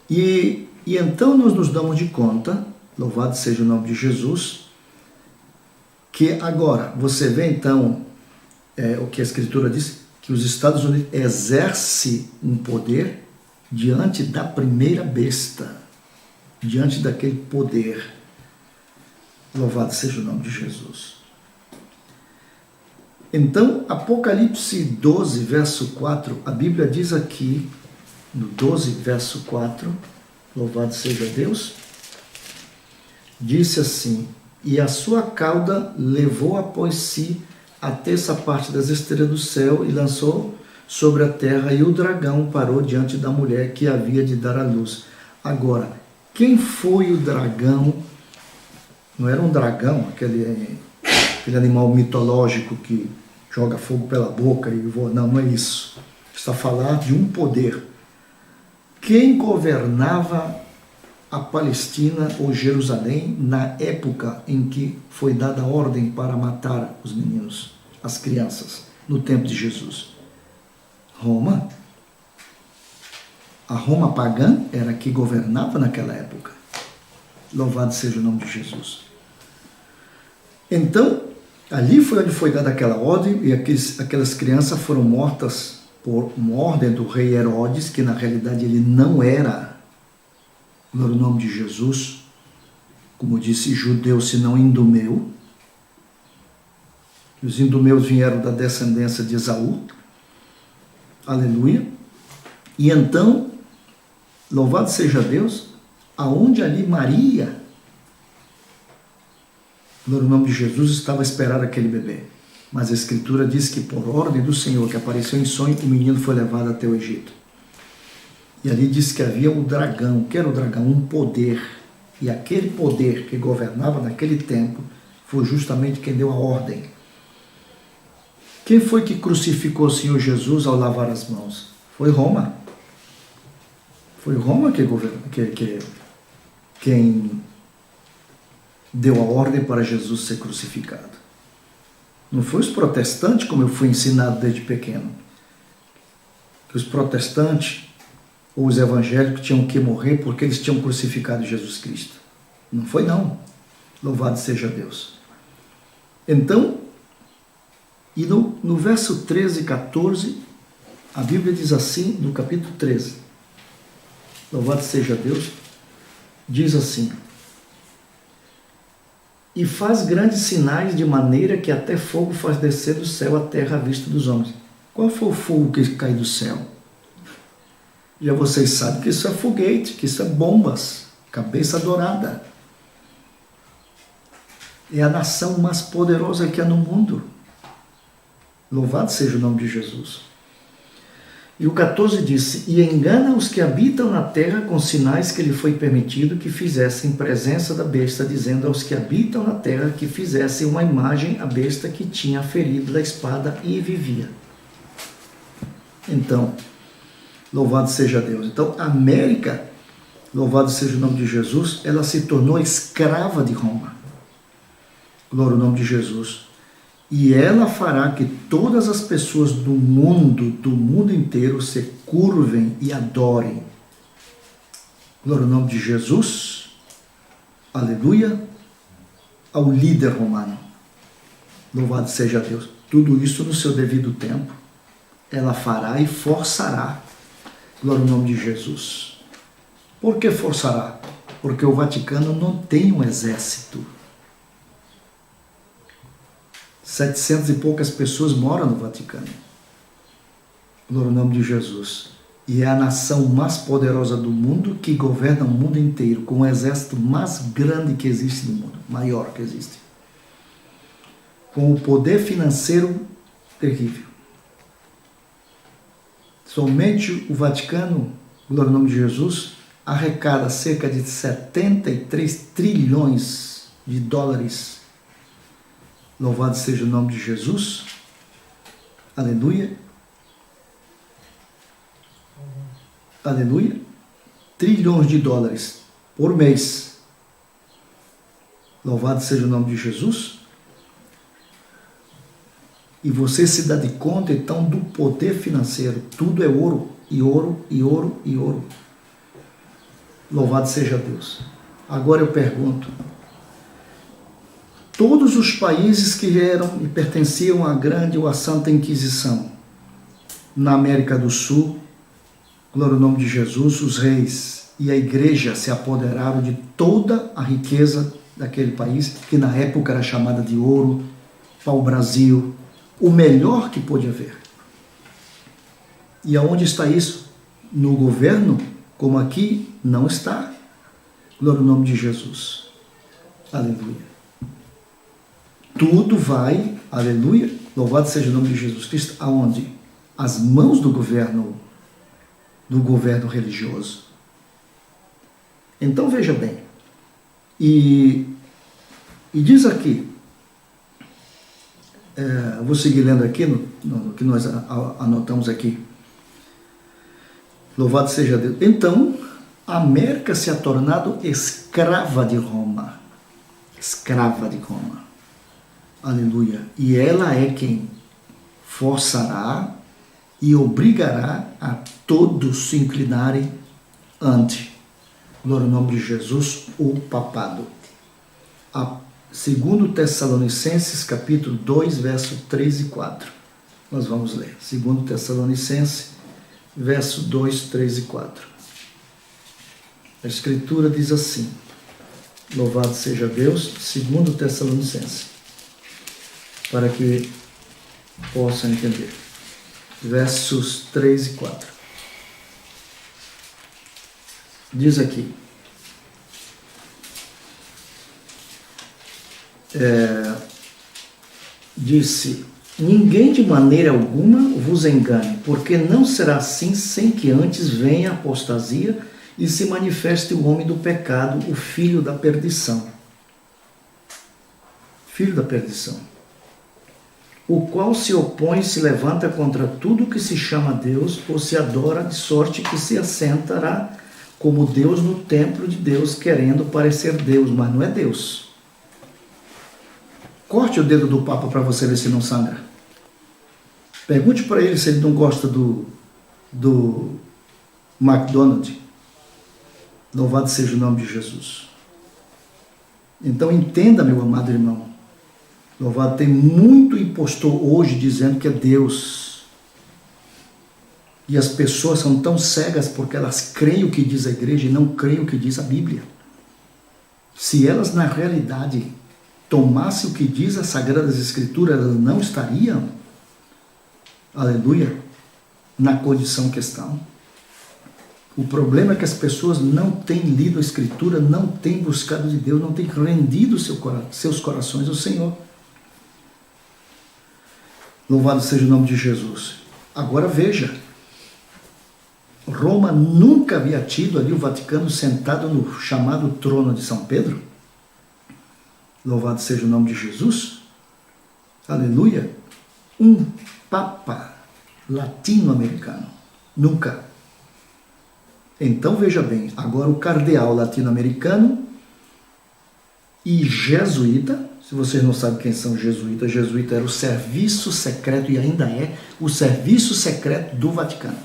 E então nós nos damos de conta, louvado seja o nome de Jesus, que agora, você vê então, o que a Escritura diz, que os Estados Unidos exercem um poder diante da primeira besta, diante daquele poder. Louvado seja o nome de Jesus. Então, Apocalipse 12, verso 4, a Bíblia diz aqui, no 12, verso 4, louvado seja Deus, disse assim: e a sua cauda levou após si a terça parte das estrelas do céu e lançou sobre a terra, e o dragão parou diante da mulher que havia de dar à luz. Agora, quem foi o dragão? Não era um dragão, aquele animal mitológico que joga fogo pela boca e voa. Não, não é isso. Está a falar de um poder. Quem governava a Palestina ou Jerusalém na época em que foi dada a ordem para matar os meninos, as crianças, no tempo de Jesus? Roma. A Roma pagã era que governava naquela época. Louvado seja o nome de Jesus. Então, ali foi onde foi dada aquela ordem, e aquelas crianças foram mortas por uma ordem do rei Herodes, que na realidade ele não era, no nome de Jesus, como disse, judeu senão indumeu. Os indumeus vieram da descendência de Esaú. Aleluia. E então, louvado seja Deus, aonde ali Maria, no nome de Jesus, estava a esperar aquele bebê. Mas a Escritura diz que por ordem do Senhor, que apareceu em sonho, o menino foi levado até o Egito. E ali diz que havia um dragão. Que era o dragão? Um poder. E aquele poder que governava naquele tempo foi justamente quem deu a ordem. Quem foi que crucificou o Senhor Jesus ao lavar as mãos? Foi Roma. Foi Roma quem deu a ordem para Jesus ser crucificado. Não foi os protestantes, como eu fui ensinado desde pequeno. Que os protestantes ou os evangélicos tinham que morrer porque eles tinham crucificado Jesus Cristo. Não foi não. Louvado seja Deus. Então, e no verso 13 e 14, a Bíblia diz assim, no capítulo 13, louvado seja Deus, diz assim: e faz grandes sinais de maneira que até fogo faz descer do céu a terra à vista dos homens. Qual foi o fogo que cai do céu? Já vocês sabem que isso é foguete, que isso é bombas, cabeça dourada. É a nação mais poderosa que há no mundo. Louvado seja o nome de Jesus. E o 14 disse: e engana os que habitam na terra com sinais que lhe foi permitido que fizessem presença da besta, dizendo aos que habitam na terra que fizessem uma imagem à besta que tinha ferido da espada e vivia. Então, louvado seja Deus. Então, a América, louvado seja o nome de Jesus, ela se tornou escrava de Roma. Glória ao nome de Jesus. E ela fará que todas as pessoas do mundo inteiro, se curvem e adorem. Glória ao nome de Jesus. Aleluia. Ao líder romano. Louvado seja Deus. Tudo isso no seu devido tempo. Ela fará e forçará. Glória ao nome de Jesus. Por que forçará? Porque o Vaticano não tem um exército. 700 e poucas pessoas moram no Vaticano. Glória ao nome de Jesus. E é a nação mais poderosa do mundo que governa o mundo inteiro, com o exército mais grande que existe no mundo, maior que existe. Com o poder financeiro terrível. Somente o Vaticano, glória ao nome de Jesus, arrecada cerca de 73 trilhões de dólares. Louvado seja o nome de Jesus. Aleluia. Aleluia. Trilhões de dólares por mês. Louvado seja o nome de Jesus. E você se dá de conta, então, do poder financeiro. Tudo é ouro, e ouro, e ouro, e ouro. Louvado seja Deus. Agora eu pergunto, todos os países que eram e pertenciam à Grande ou à Santa Inquisição. Na América do Sul, glória ao nome de Jesus, os reis e a igreja se apoderaram de toda a riqueza daquele país, que na época era chamada de ouro, pau-brasil, o melhor que pôde haver. E aonde está isso? No governo, como aqui, não está. Glória ao nome de Jesus. Aleluia. Tudo vai, aleluia, louvado seja o nome de Jesus Cristo, aonde? As mãos do governo religioso. Então veja bem, e diz aqui, vou seguir lendo aqui no que nós anotamos aqui. Louvado seja Deus. Então, a América se ha tornado escrava de Roma. Escrava de Roma. Aleluia. E ela é quem forçará e obrigará a todos se inclinarem ante, glória ao nome de Jesus, o papado. Segundo Tessalonicenses, capítulo 2, verso 3 e 4. Nós vamos ler. Segundo Tessalonicenses, verso 2, 3 e 4. A Escritura diz assim, louvado seja Deus, segundo Tessalonicenses, para que possam entender. Versos 3 e 4. Diz aqui, disse, ninguém de maneira alguma vos engane, porque não será assim sem que antes venha a apostasia e se manifeste o homem do pecado, o filho da perdição. Filho da perdição. O qual se opõe e se levanta contra tudo que se chama Deus ou se adora, de sorte que se assentará como Deus no templo de Deus, querendo parecer Deus, mas não é Deus. Corte o dedo do Papa para você ver se não sangra. Pergunte para ele se ele não gosta do McDonald's. Louvado seja o nome de Jesus. Então entenda, meu amado irmão. Louvado, tem muito impostor hoje dizendo que é Deus. E as pessoas são tão cegas porque elas creem o que diz a igreja e não creem o que diz a Bíblia. Se elas na realidade tomassem o que diz as Sagradas Escrituras, elas não estariam, aleluia, na condição que estão. O problema é que as pessoas não têm lido a Escritura, não têm buscado de Deus, não têm rendido seus corações ao Senhor. Louvado seja o nome de Jesus. Agora veja, Roma nunca havia tido ali o Vaticano sentado no chamado trono de São Pedro. Louvado seja o nome de Jesus. Aleluia. Um Papa latino-americano. Nunca. Então veja bem, agora o cardeal latino-americano e jesuíta. Se vocês não sabem quem são jesuítas, jesuíta era o serviço secreto e ainda é o serviço secreto do Vaticano.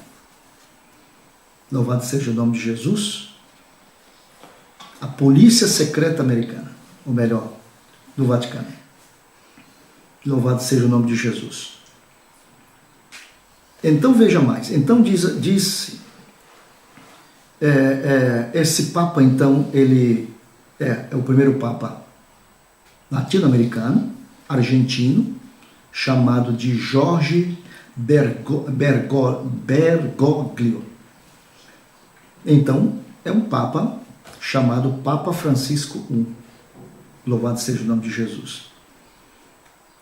Louvado seja o nome de Jesus. A polícia secreta americana, ou melhor, do Vaticano. Louvado seja o nome de Jesus. Então veja mais. Então diz esse Papa, então, ele é o primeiro Papa latino-americano, argentino, chamado de Jorge Bergoglio. Então, é um Papa chamado Papa Francisco I. Louvado seja o nome de Jesus.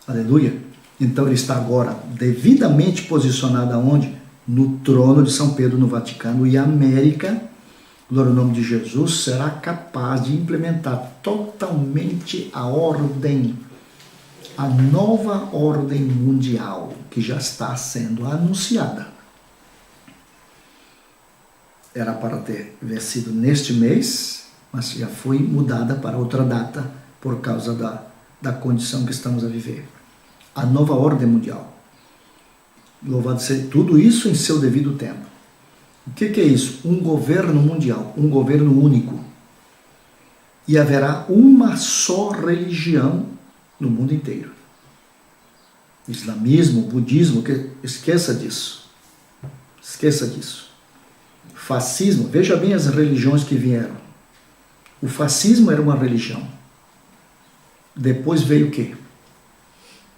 Aleluia. Então, ele está agora devidamente posicionado aonde? No trono de São Pedro, no Vaticano, e a América, glória ao nome de Jesus, será capaz de implementar totalmente a ordem, a nova ordem mundial, que já está sendo anunciada. Era para ter sido neste mês, mas já foi mudada para outra data, por causa da condição que estamos a viver. A nova ordem mundial. Louvado seja tudo isso em seu devido tempo. O que é isso? Um governo mundial, um governo único. E haverá uma só religião no mundo inteiro. Islamismo, budismo, esqueça disso. Esqueça disso. Fascismo, veja bem as religiões que vieram. O fascismo era uma religião. Depois veio o quê?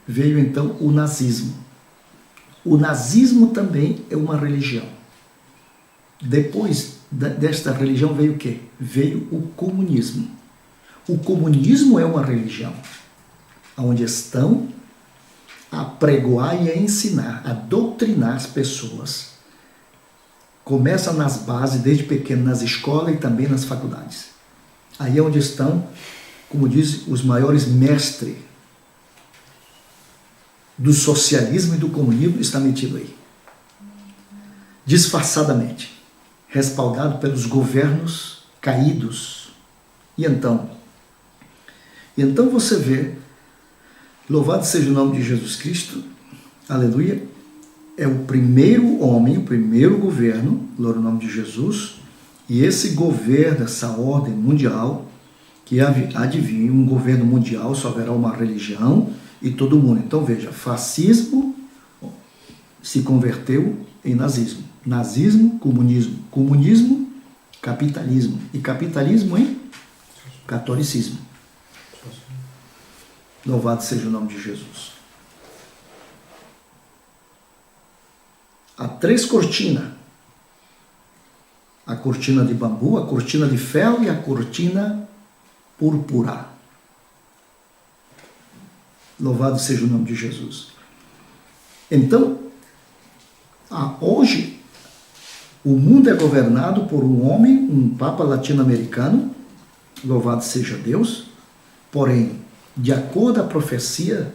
Veio então o nazismo. O nazismo também é uma religião. Depois desta religião veio o quê? Veio o comunismo. O comunismo é uma religião, onde estão a pregoar e a ensinar, a doutrinar as pessoas. Começa nas bases, desde pequeno, nas escolas e também nas faculdades. Aí é onde estão, como diz, os maiores mestres do socialismo e do comunismo, está metido aí. Disfarçadamente, respaldado pelos governos caídos. E então você vê, louvado seja o nome de Jesus Cristo, aleluia, é o primeiro homem, o primeiro governo, glória ao nome de Jesus, e esse governo, essa ordem mundial, que adivinha, um governo mundial, só haverá uma religião e todo mundo. Então veja, fascismo se converteu em nazismo. Nazismo, comunismo. Comunismo, capitalismo. E capitalismo em catolicismo. Louvado seja o nome de Jesus. Há 3 cortinas. A cortina de bambu, a cortina de ferro e a cortina púrpura. Louvado seja o nome de Jesus. Então, hoje, o mundo é governado por um homem, um papa latino-americano, louvado seja Deus, porém, de acordo com a profecia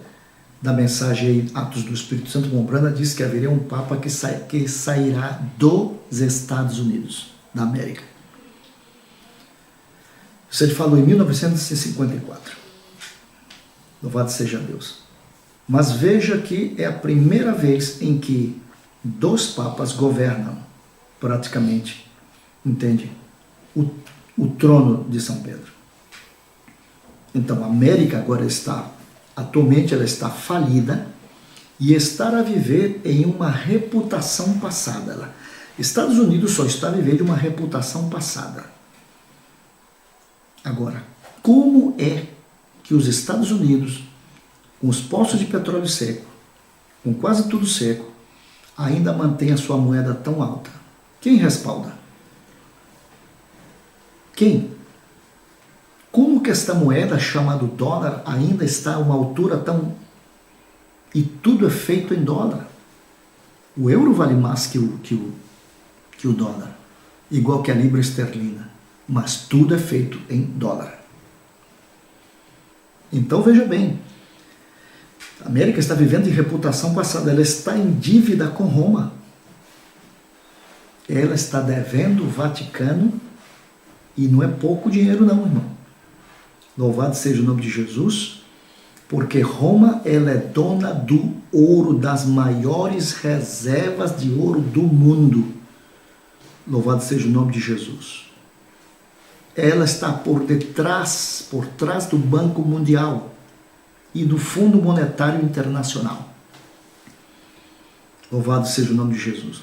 da mensagem aí, Atos do Espírito Santo, Mombrana diz que haveria um papa que sairá dos Estados Unidos, da América. Isso ele falou em 1954. Louvado seja Deus. Mas veja que é a primeira vez em que 2 papas governam, praticamente, entende? O trono de São Pedro. Então, a América agora atualmente ela está falida e está a viver em uma reputação passada. Estados Unidos só está a viver de uma reputação passada. Agora, como é que os Estados Unidos, com os poços de petróleo seco, com quase tudo seco, ainda mantém a sua moeda tão alta? Quem respalda? Quem? Como que esta moeda chamada dólar ainda está a uma altura tão... E tudo é feito em dólar. O euro vale mais que o dólar, igual que a libra esterlina, mas tudo é feito em dólar. Então veja bem, a América está vivendo de reputação passada, ela está em dívida com Roma. Ela está devendo o Vaticano e não é pouco dinheiro não, irmão. Louvado seja o nome de Jesus, porque Roma ela é dona do ouro, das maiores reservas de ouro do mundo. Louvado seja o nome de Jesus. Ela está por trás do Banco Mundial e do Fundo Monetário Internacional. Louvado seja o nome de Jesus.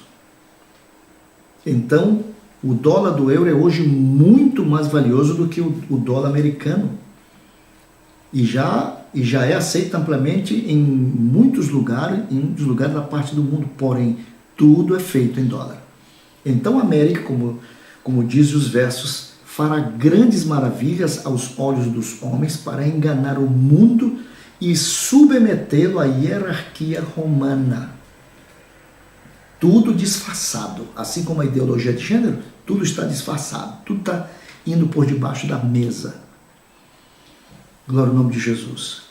Então, o dólar do euro é hoje muito mais valioso do que o dólar americano. E já é aceito amplamente em muitos lugares da parte do mundo, porém, tudo é feito em dólar. Então a América, como diz os versos, fará grandes maravilhas aos olhos dos homens para enganar o mundo e submetê-lo à hierarquia romana. Tudo disfarçado, assim como a ideologia de gênero, tudo está disfarçado, tudo está indo por debaixo da mesa. Glória ao nome de Jesus.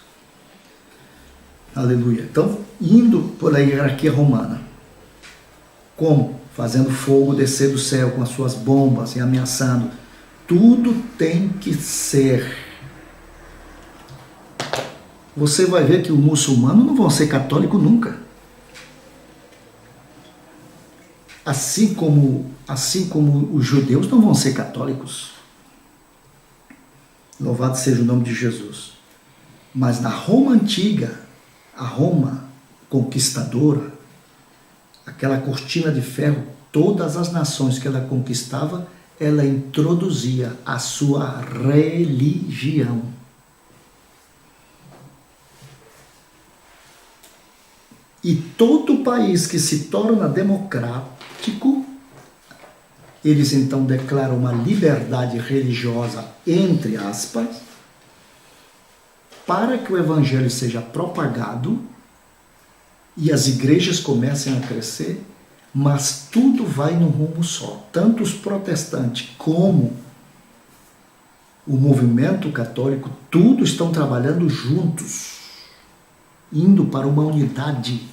Aleluia. Então, indo por a hierarquia romana. Como? Fazendo fogo descer do céu com as suas bombas e ameaçando. Tudo tem que ser. Você vai ver que os muçulmanos não vão ser católicos nunca. Assim como os judeus não vão ser católicos. Louvado seja o nome de Jesus. Mas na Roma antiga, a Roma conquistadora, aquela cortina de ferro, todas as nações que ela conquistava, ela introduzia a sua religião. E todo país que se torna democrático, eles então declaram uma liberdade religiosa, entre aspas, para que o evangelho seja propagado e as igrejas comecem a crescer, mas tudo vai num rumo só. Tanto os protestantes como o movimento católico, tudo estão trabalhando juntos, indo para uma unidade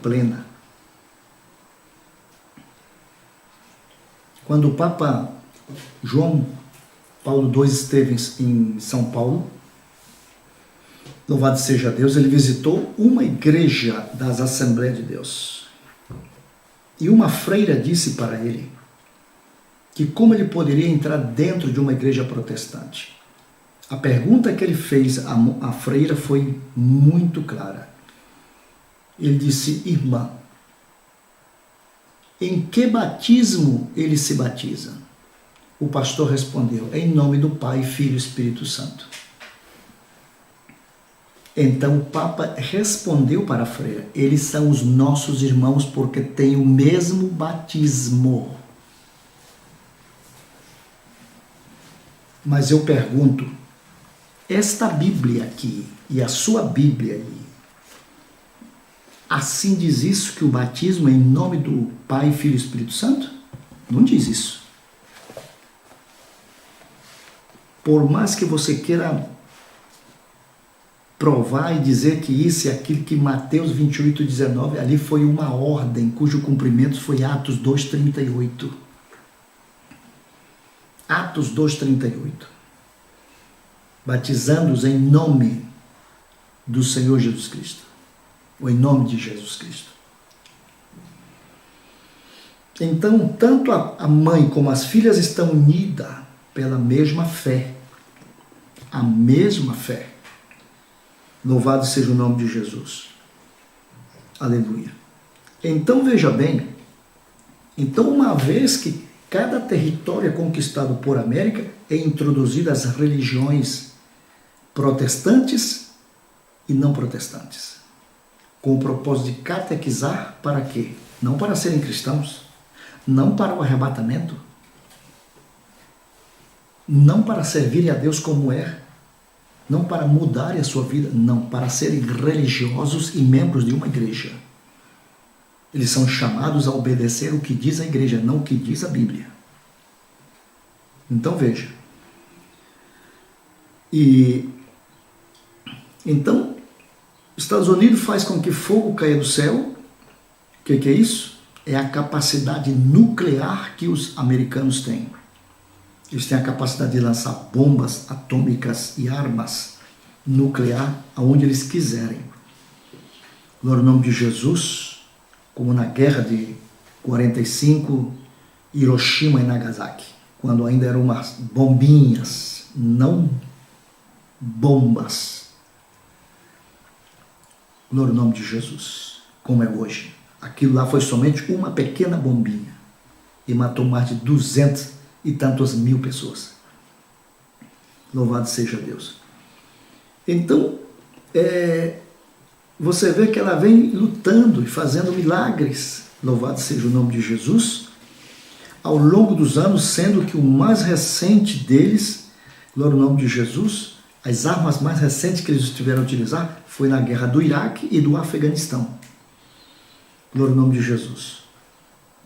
plena. Quando o Papa João Paulo II esteve em São Paulo, louvado seja Deus, ele visitou uma igreja das Assembleias de Deus. E uma freira disse para ele que como ele poderia entrar dentro de uma igreja protestante. A pergunta que ele fez à freira foi muito clara. Ele disse: irmã, em que batismo ele se batiza? O pastor respondeu: em nome do Pai, Filho e Espírito Santo. Então o Papa respondeu para a freira: eles são os nossos irmãos porque têm o mesmo batismo. Mas eu pergunto, esta Bíblia aqui e a sua Bíblia aí, assim diz isso, que o batismo é em nome do Pai, Filho e Espírito Santo? Não diz isso. Por mais que você queira provar e dizer que isso é aquilo que Mateus 28:19, ali foi uma ordem cujo cumprimento foi Atos 2:38. Atos 2:38. Batizando-os em nome do Senhor Jesus Cristo. Ou em nome de Jesus Cristo. Então, tanto a mãe como as filhas estão unidas pela mesma fé. A mesma fé. Louvado seja o nome de Jesus. Aleluia. Então, veja bem. Então, uma vez que cada território é conquistado por América, é introduzida as religiões protestantes e não protestantes. Com o propósito de catequizar para quê? Não para serem cristãos, não para o arrebatamento, não para servirem a Deus como é, não para mudarem a sua vida, não, para serem religiosos e membros de uma igreja. Eles são chamados a obedecer o que diz a igreja, não o que diz a Bíblia. Então veja. Então, Estados Unidos faz com que fogo caia do céu. O que é isso? É a capacidade nuclear que os americanos têm. Eles têm a capacidade de lançar bombas atômicas e armas nucleares aonde eles quiserem. No nome de Jesus, como na guerra de 45, Hiroshima e Nagasaki, quando ainda eram umas bombinhas, não bombas. No nome de Jesus, como é hoje. Aquilo lá foi somente uma pequena bombinha e matou mais de 200 e tantas mil pessoas. Louvado seja Deus. Então, você vê que ela vem lutando e fazendo milagres, louvado seja o nome de Jesus, ao longo dos anos, sendo que o mais recente deles, glória ao nome de Jesus, as armas mais recentes que eles tiveram a utilizar foi na guerra do Iraque e do Afeganistão. Glória ao nome de Jesus.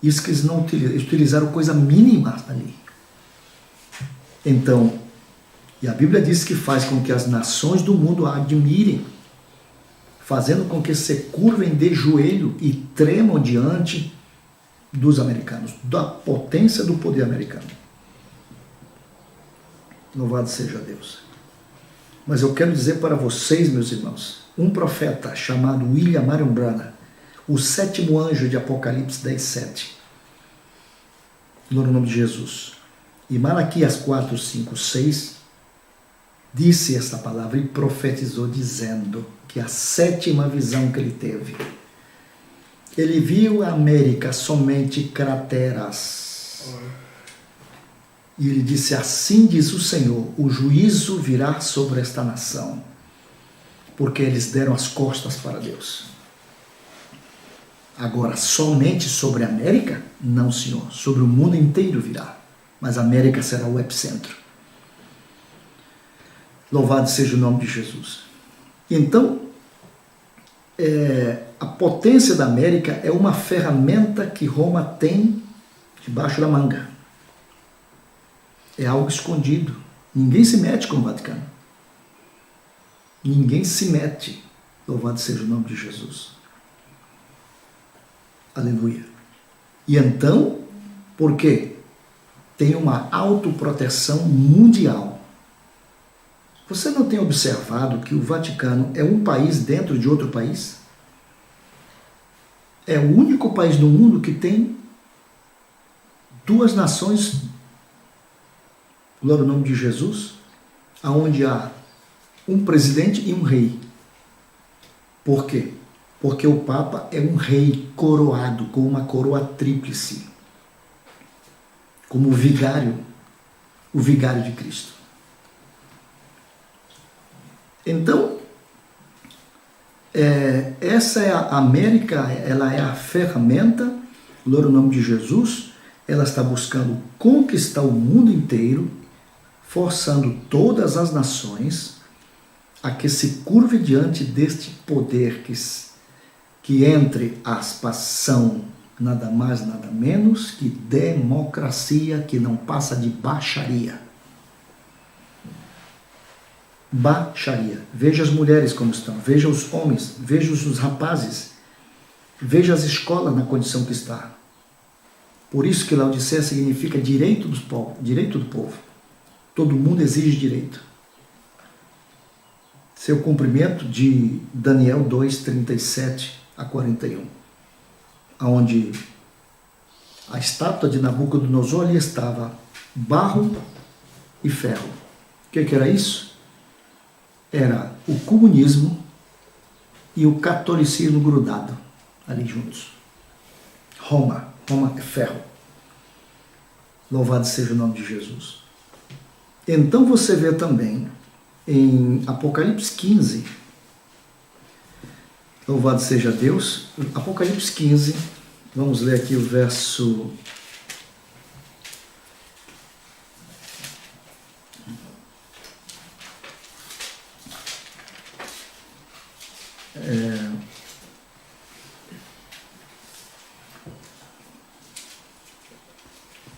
Isso que eles não utilizaram, eles utilizaram coisa mínima ali. Então, e a Bíblia diz que faz com que as nações do mundo a admirem, fazendo com que se curvem de joelho e tremam diante dos americanos, da potência do poder americano. Louvado seja Deus. Mas eu quero dizer para vocês, meus irmãos, um profeta chamado William Marion Branham, o sétimo anjo de Apocalipse 10:7, no nome de Jesus, e Malaquias 4:5, 6, disse esta palavra e profetizou dizendo que a 7ª visão que ele teve, ele viu a América somente crateras. E ele disse, assim diz o Senhor, o juízo virá sobre esta nação, porque eles deram as costas para Deus. Agora, somente sobre a América? Não, Senhor. Sobre o mundo inteiro virá. Mas a América será o epicentro. Louvado seja o nome de Jesus. Então, a potência da América é uma ferramenta que Roma tem debaixo da manga. É algo escondido. Ninguém se mete com o Vaticano. Ninguém se mete. Louvado seja o nome de Jesus. Aleluia. E então, por quê? Tem uma autoproteção mundial. Você não tem observado que o Vaticano é um país dentro de outro país? É o único país do mundo que tem duas nações, glória ao nome de Jesus, onde há um presidente e um rei. Por quê? Porque o Papa é um rei coroado com uma coroa tríplice, como o vigário de Cristo. Então, essa é a América, ela é a ferramenta, glória ao nome de Jesus, ela está buscando conquistar o mundo inteiro, forçando todas as nações a que se curve diante deste poder que entre aspas, são nada mais, nada menos que democracia que não passa de baixaria. Baixaria. Veja as mulheres como estão, veja os homens, veja os rapazes, veja as escolas na condição que está. Por isso que Laodiceia significa direito dos povos, direito do povo. Todo mundo exige direito. Seu cumprimento de Daniel 2, 37 a 41, onde a estátua de Nabucodonosor ali estava barro e ferro. O que era isso? Era o comunismo e o catolicismo grudado ali juntos. Roma é ferro. Louvado seja o nome de Jesus. Então você vê também em Apocalipse 15, louvado seja Deus, Apocalipse 15, vamos ler aqui o verso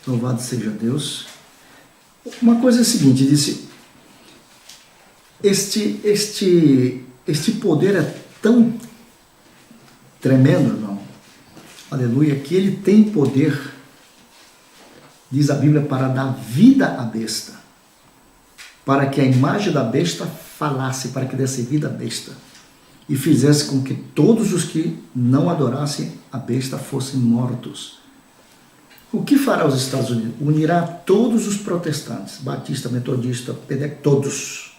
louvado seja Deus. Uma coisa é a seguinte, disse, este poder é tão tremendo, irmão, aleluia, que ele tem poder, diz a Bíblia, para dar vida à besta, para que a imagem da besta falasse, para que desse vida à besta, e fizesse com que todos os que não adorassem a besta fossem mortos. O que fará os Estados Unidos? Unirá todos os protestantes, batista, metodista, pentecostal, todos,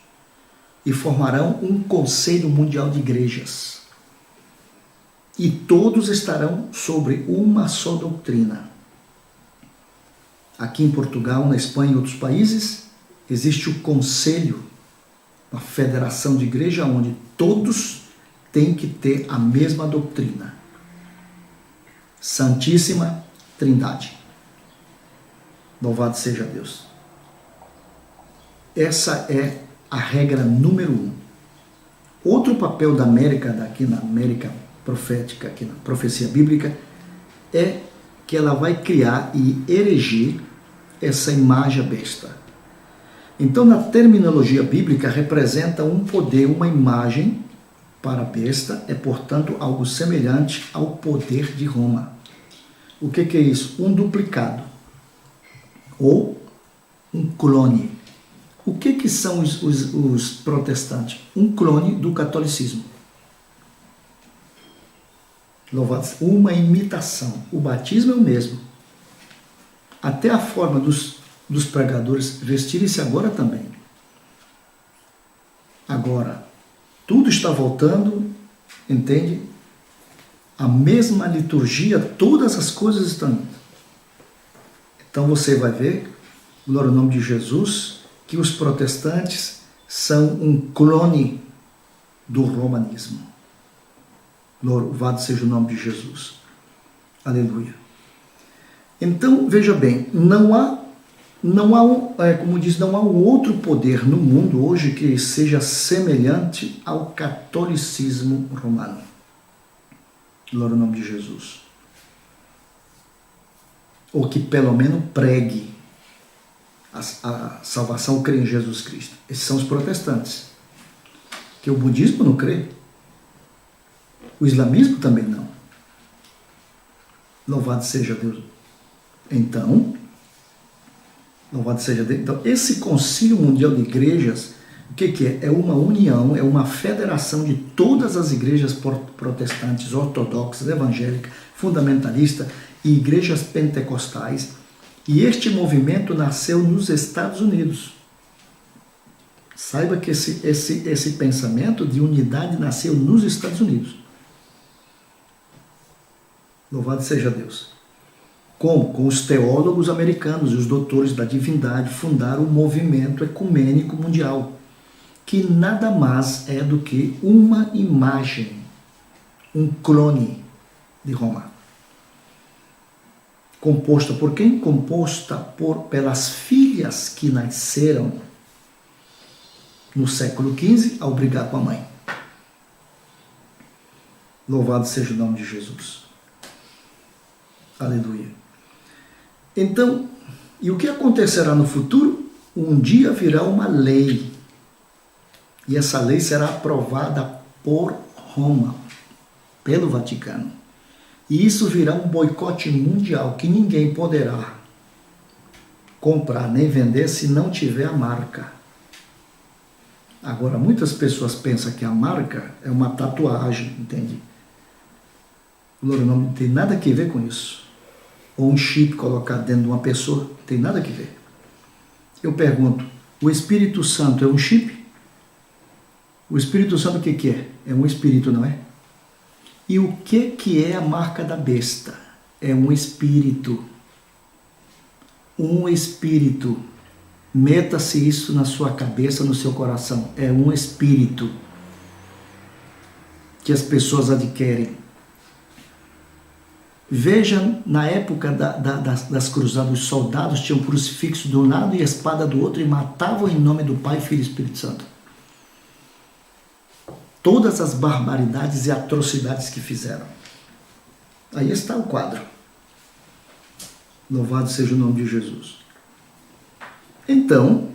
e formarão um conselho mundial de igrejas. E todos estarão sobre uma só doutrina. Aqui em Portugal, na Espanha e em outros países, existe o conselho, uma federação de igreja onde todos têm que ter a mesma doutrina. Santíssima Trindade. Louvado seja Deus. Essa é a regra número 1. Outro papel da América, daqui na América profética, aqui na profecia bíblica, é que ela vai criar e erigir essa imagem besta. Então, na terminologia bíblica, representa um poder, uma imagem para a besta, é, portanto, algo semelhante ao poder de Roma. O que é isso? Um duplicado ou um clone. O que são os protestantes? Um clone do catolicismo. Louvado, uma imitação. O batismo é o mesmo. Até a forma dos pregadores vestirem-se agora também. Agora, tudo está voltando, entende? A mesma liturgia, todas as coisas estão indo. Então você vai ver, glória ao nome de Jesus, que os protestantes são um clone do romanismo. Louvado seja o nome de Jesus. Aleluia. Então, veja bem, não há um outro poder no mundo hoje que seja semelhante ao catolicismo romano. Glória ao nome de Jesus. Ou que pelo menos pregue a salvação, crê em Jesus Cristo. Esses são os protestantes. Que o budismo não crê. O islamismo também não. Louvado seja Deus. Então, louvado seja Deus. Então, esse Concílio Mundial de Igrejas, o que é? É uma união, é uma federação de todas as igrejas protestantes, ortodoxas, evangélicas, fundamentalistas e igrejas pentecostais. E este movimento nasceu nos Estados Unidos. Saiba que esse pensamento de unidade nasceu nos Estados Unidos. Louvado seja Deus. Como? Com os teólogos americanos e os doutores da divindade fundaram o movimento ecumênico mundial, que nada mais é do que uma imagem, um clone de Roma. Composta por quem? Composta pelas filhas que nasceram no século XV ao brigar com a mãe. Louvado seja o nome de Jesus. Aleluia. Então, e o que acontecerá no futuro? Um dia virá uma lei. E essa lei será aprovada por Roma, pelo Vaticano. E isso virá um boicote mundial, que ninguém poderá comprar nem vender se não tiver a marca. Agora, muitas pessoas pensam que a marca é uma tatuagem, entende? Não tem nada a ver com isso. Ou um chip colocado dentro de uma pessoa, não tem nada a ver. Eu pergunto, o Espírito Santo é um chip? O Espírito Santo o que é? É um espírito, não é? E o que é a marca da besta? É um espírito. Um espírito. Meta-se isso na sua cabeça, no seu coração. É um espírito que as pessoas adquirem. Veja, na época das cruzadas, os soldados tinham crucifixo de um lado e a espada do outro e matavam em nome do Pai, Filho e Espírito Santo. Todas as barbaridades e atrocidades que fizeram. Aí está o quadro. Louvado seja o nome de Jesus. Então,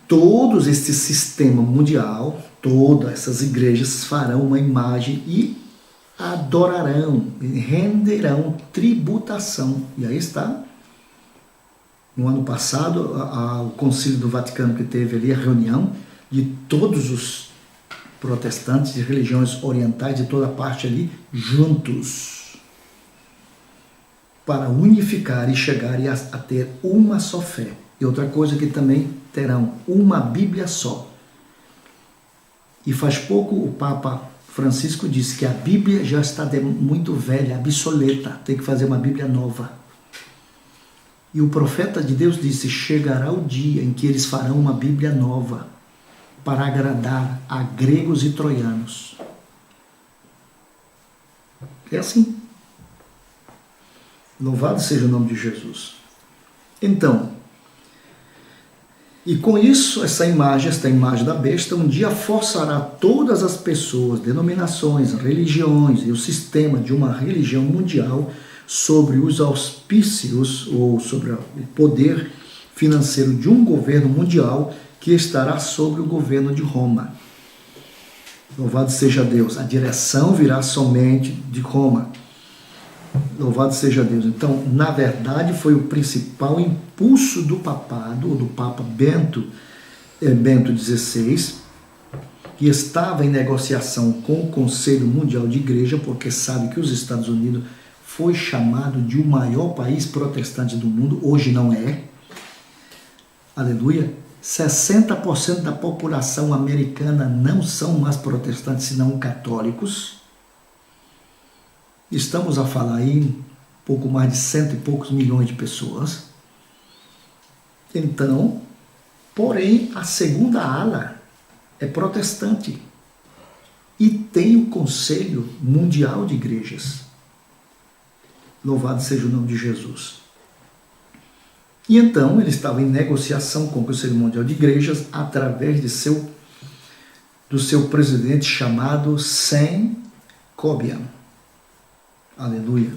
todos este sistema mundial, todas essas igrejas farão uma imagem e adorarão, renderão tributação. E aí está. No ano passado, o Concílio do Vaticano que teve ali a reunião de todos os protestantes de religiões orientais, de toda parte ali, juntos, para unificar e chegar a ter uma só fé. E outra coisa que também terão uma Bíblia só. E faz pouco o Papa Francisco disse que a Bíblia já está muito velha, obsoleta, tem que fazer uma Bíblia nova. E o profeta de Deus disse, chegará o dia em que eles farão uma Bíblia nova, para agradar a gregos e troianos. É assim. Louvado seja o nome de Jesus. Então, e com isso, esta imagem da besta, um dia forçará todas as pessoas, denominações, religiões e o sistema de uma religião mundial sobre os auspícios ou sobre o poder financeiro de um governo mundial que estará sobre o governo de Roma. Louvado seja Deus. A direção virá somente de Roma. Louvado seja Deus. Então, na verdade, foi o principal impulso do papado, do Papa Bento XVI, que estava em negociação com o Conselho Mundial de Igreja, porque sabe que os Estados Unidos foi chamado de o maior país protestante do mundo, hoje não é. Aleluia. 60% da população americana não são mais protestantes, senão católicos. Estamos a falar aí pouco mais de 100 e poucos milhões de pessoas. Então, porém, a segunda ala é protestante e tem o Conselho Mundial de Igrejas. Louvado seja o nome de Jesus. E então ele estava em negociação com o Conselho Mundial de Igrejas através do seu presidente chamado Sam Cobian. Aleluia.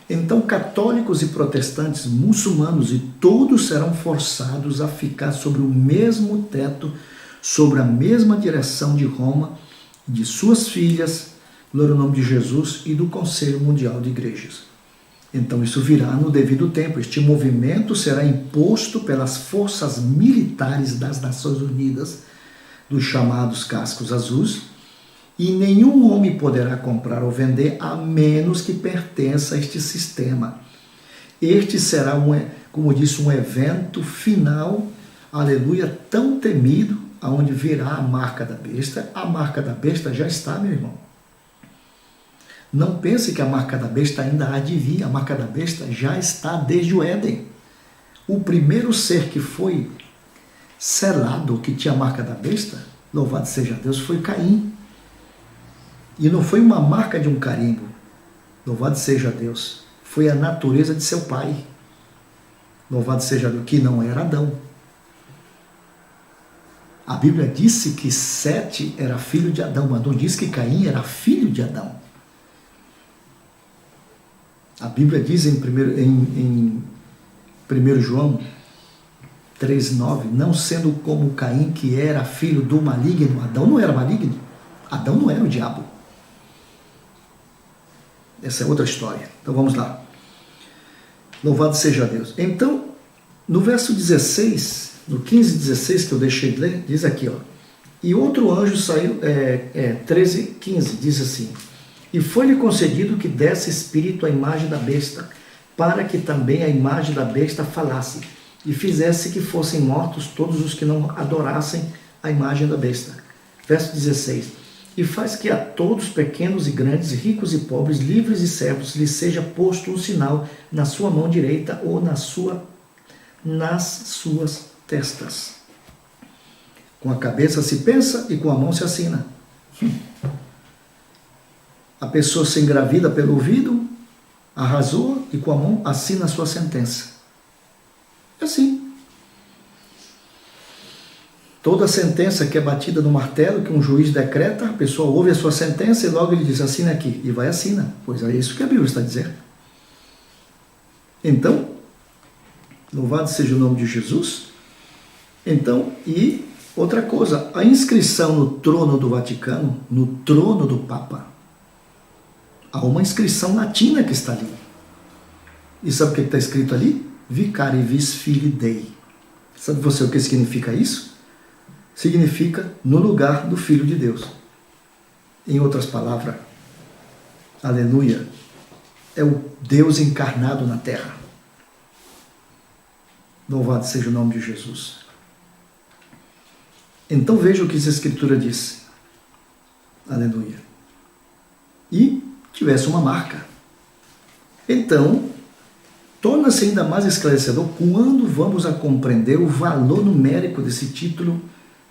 Então católicos e protestantes, muçulmanos e todos serão forçados a ficar sobre o mesmo teto, sobre a mesma direção de Roma, de suas filhas, glória ao nome de Jesus, e do Conselho Mundial de Igrejas. Então isso virá no devido tempo. Este movimento será imposto pelas forças militares das Nações Unidas, dos chamados cascos azuis, e nenhum homem poderá comprar ou vender a menos que pertença a este sistema. Este será, como disse, um evento final, aleluia, tão temido, aonde virá a marca da besta. A marca da besta já está, meu irmão. Não pense que a marca da besta ainda há de vir. A marca da besta já está desde o Éden. O primeiro ser que foi selado, que tinha a marca da besta, louvado seja Deus, foi Caim. E não foi uma marca de um carimbo, louvado seja Deus, foi a natureza de seu pai, louvado seja Deus, que não era Adão. A Bíblia disse que Sete era filho de Adão, mas não diz que Caim era filho de Adão. A Bíblia diz em 1 João 3,9, não sendo como Caim, que era filho do maligno. Adão não era maligno, Adão não era o diabo. Essa é outra história. Então vamos lá. Louvado seja Deus. Então, no verso 16, no 15 e 16 que eu deixei de ler, diz aqui, ó. E outro anjo saiu, 13, 15, diz assim: e foi-lhe concedido que desse espírito à imagem da besta, para que também a imagem da besta falasse, e fizesse que fossem mortos todos os que não adorassem a imagem da besta. Verso 16. E faz que a todos, pequenos e grandes, ricos e pobres, livres e servos, lhe seja posto um sinal na sua mão direita ou nas suas testas. Com a cabeça se pensa e com a mão se assina. A pessoa se engravida pelo ouvido, arrasou e com a mão assina a sua sentença. É assim. Toda sentença que é batida no martelo, que um juiz decreta, a pessoa ouve a sua sentença e logo ele diz, assina aqui, e vai assina. Pois é isso que a Bíblia está dizendo. Então, louvado seja o nome de Jesus. Então, e outra coisa, a inscrição no trono do Vaticano, no trono do Papa, há uma inscrição latina que está ali. E sabe o que está escrito ali? Vicari vis filii Dei. Sabe você o que significa isso? Significa no lugar do Filho de Deus. Em outras palavras, aleluia, é o Deus encarnado na terra. Louvado seja o nome de Jesus. Então veja o que essa escritura diz. Aleluia. E tivesse uma marca. Então, torna-se ainda mais esclarecedor quando vamos a compreender o valor numérico desse título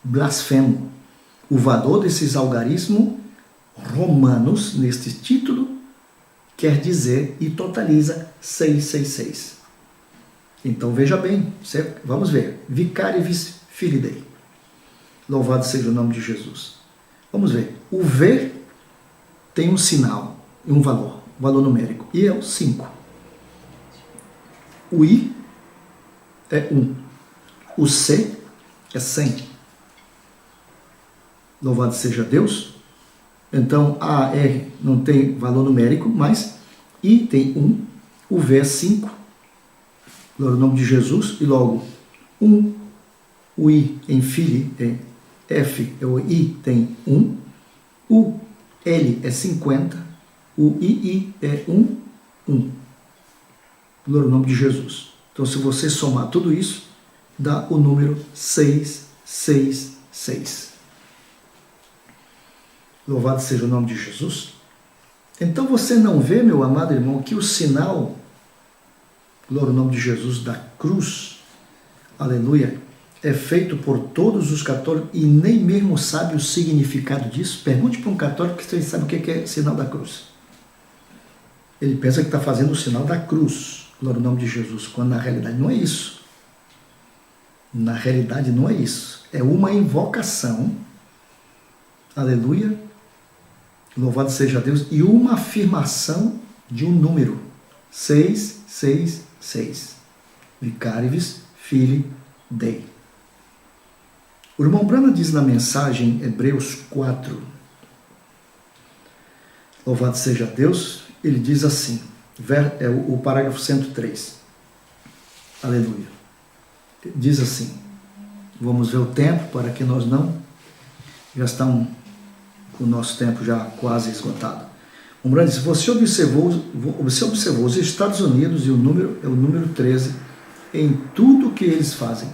blasfemo. O valor desses algarismos romanos neste título quer dizer e totaliza 666. Então veja bem, certo? Vamos ver. Vicari vis filii Dei. Louvado seja o nome de Jesus. Vamos ver. O V tem um sinal e um valor numérico, e é o 5. O I é 1. O C é 100. Louvado seja Deus. Então, A, R não tem valor numérico, mas I tem 1, o V é 5, glória ao nome de Jesus, e logo 1, o I em Filii é F, o I tem 1, o L é 50, o II é 1, 1. Glória ao nome de Jesus. Então, se você somar tudo isso, dá o número 666. Louvado seja o nome de Jesus. Então você não vê, meu amado irmão, que o sinal, glória ao nome de Jesus, da cruz, aleluia, é feito por todos os católicos e nem mesmo sabe o significado disso? Pergunte para um católico que ele sabe o que é sinal da cruz. Ele pensa que está fazendo o sinal da cruz, glória ao nome de Jesus, quando na realidade não é isso. Na realidade não é isso. É uma invocação, aleluia, louvado seja Deus, e uma afirmação de um número, 666. Vicarivis Filii Dei. O irmão Branham diz na mensagem Hebreus 4, louvado seja Deus, ele diz assim, é o parágrafo 103, aleluia, diz assim, vamos ver o tempo para que nós não, já estamos com o nosso tempo já quase esgotado. O Branham diz, você observou os Estados Unidos e o número 13 em tudo que eles fazem.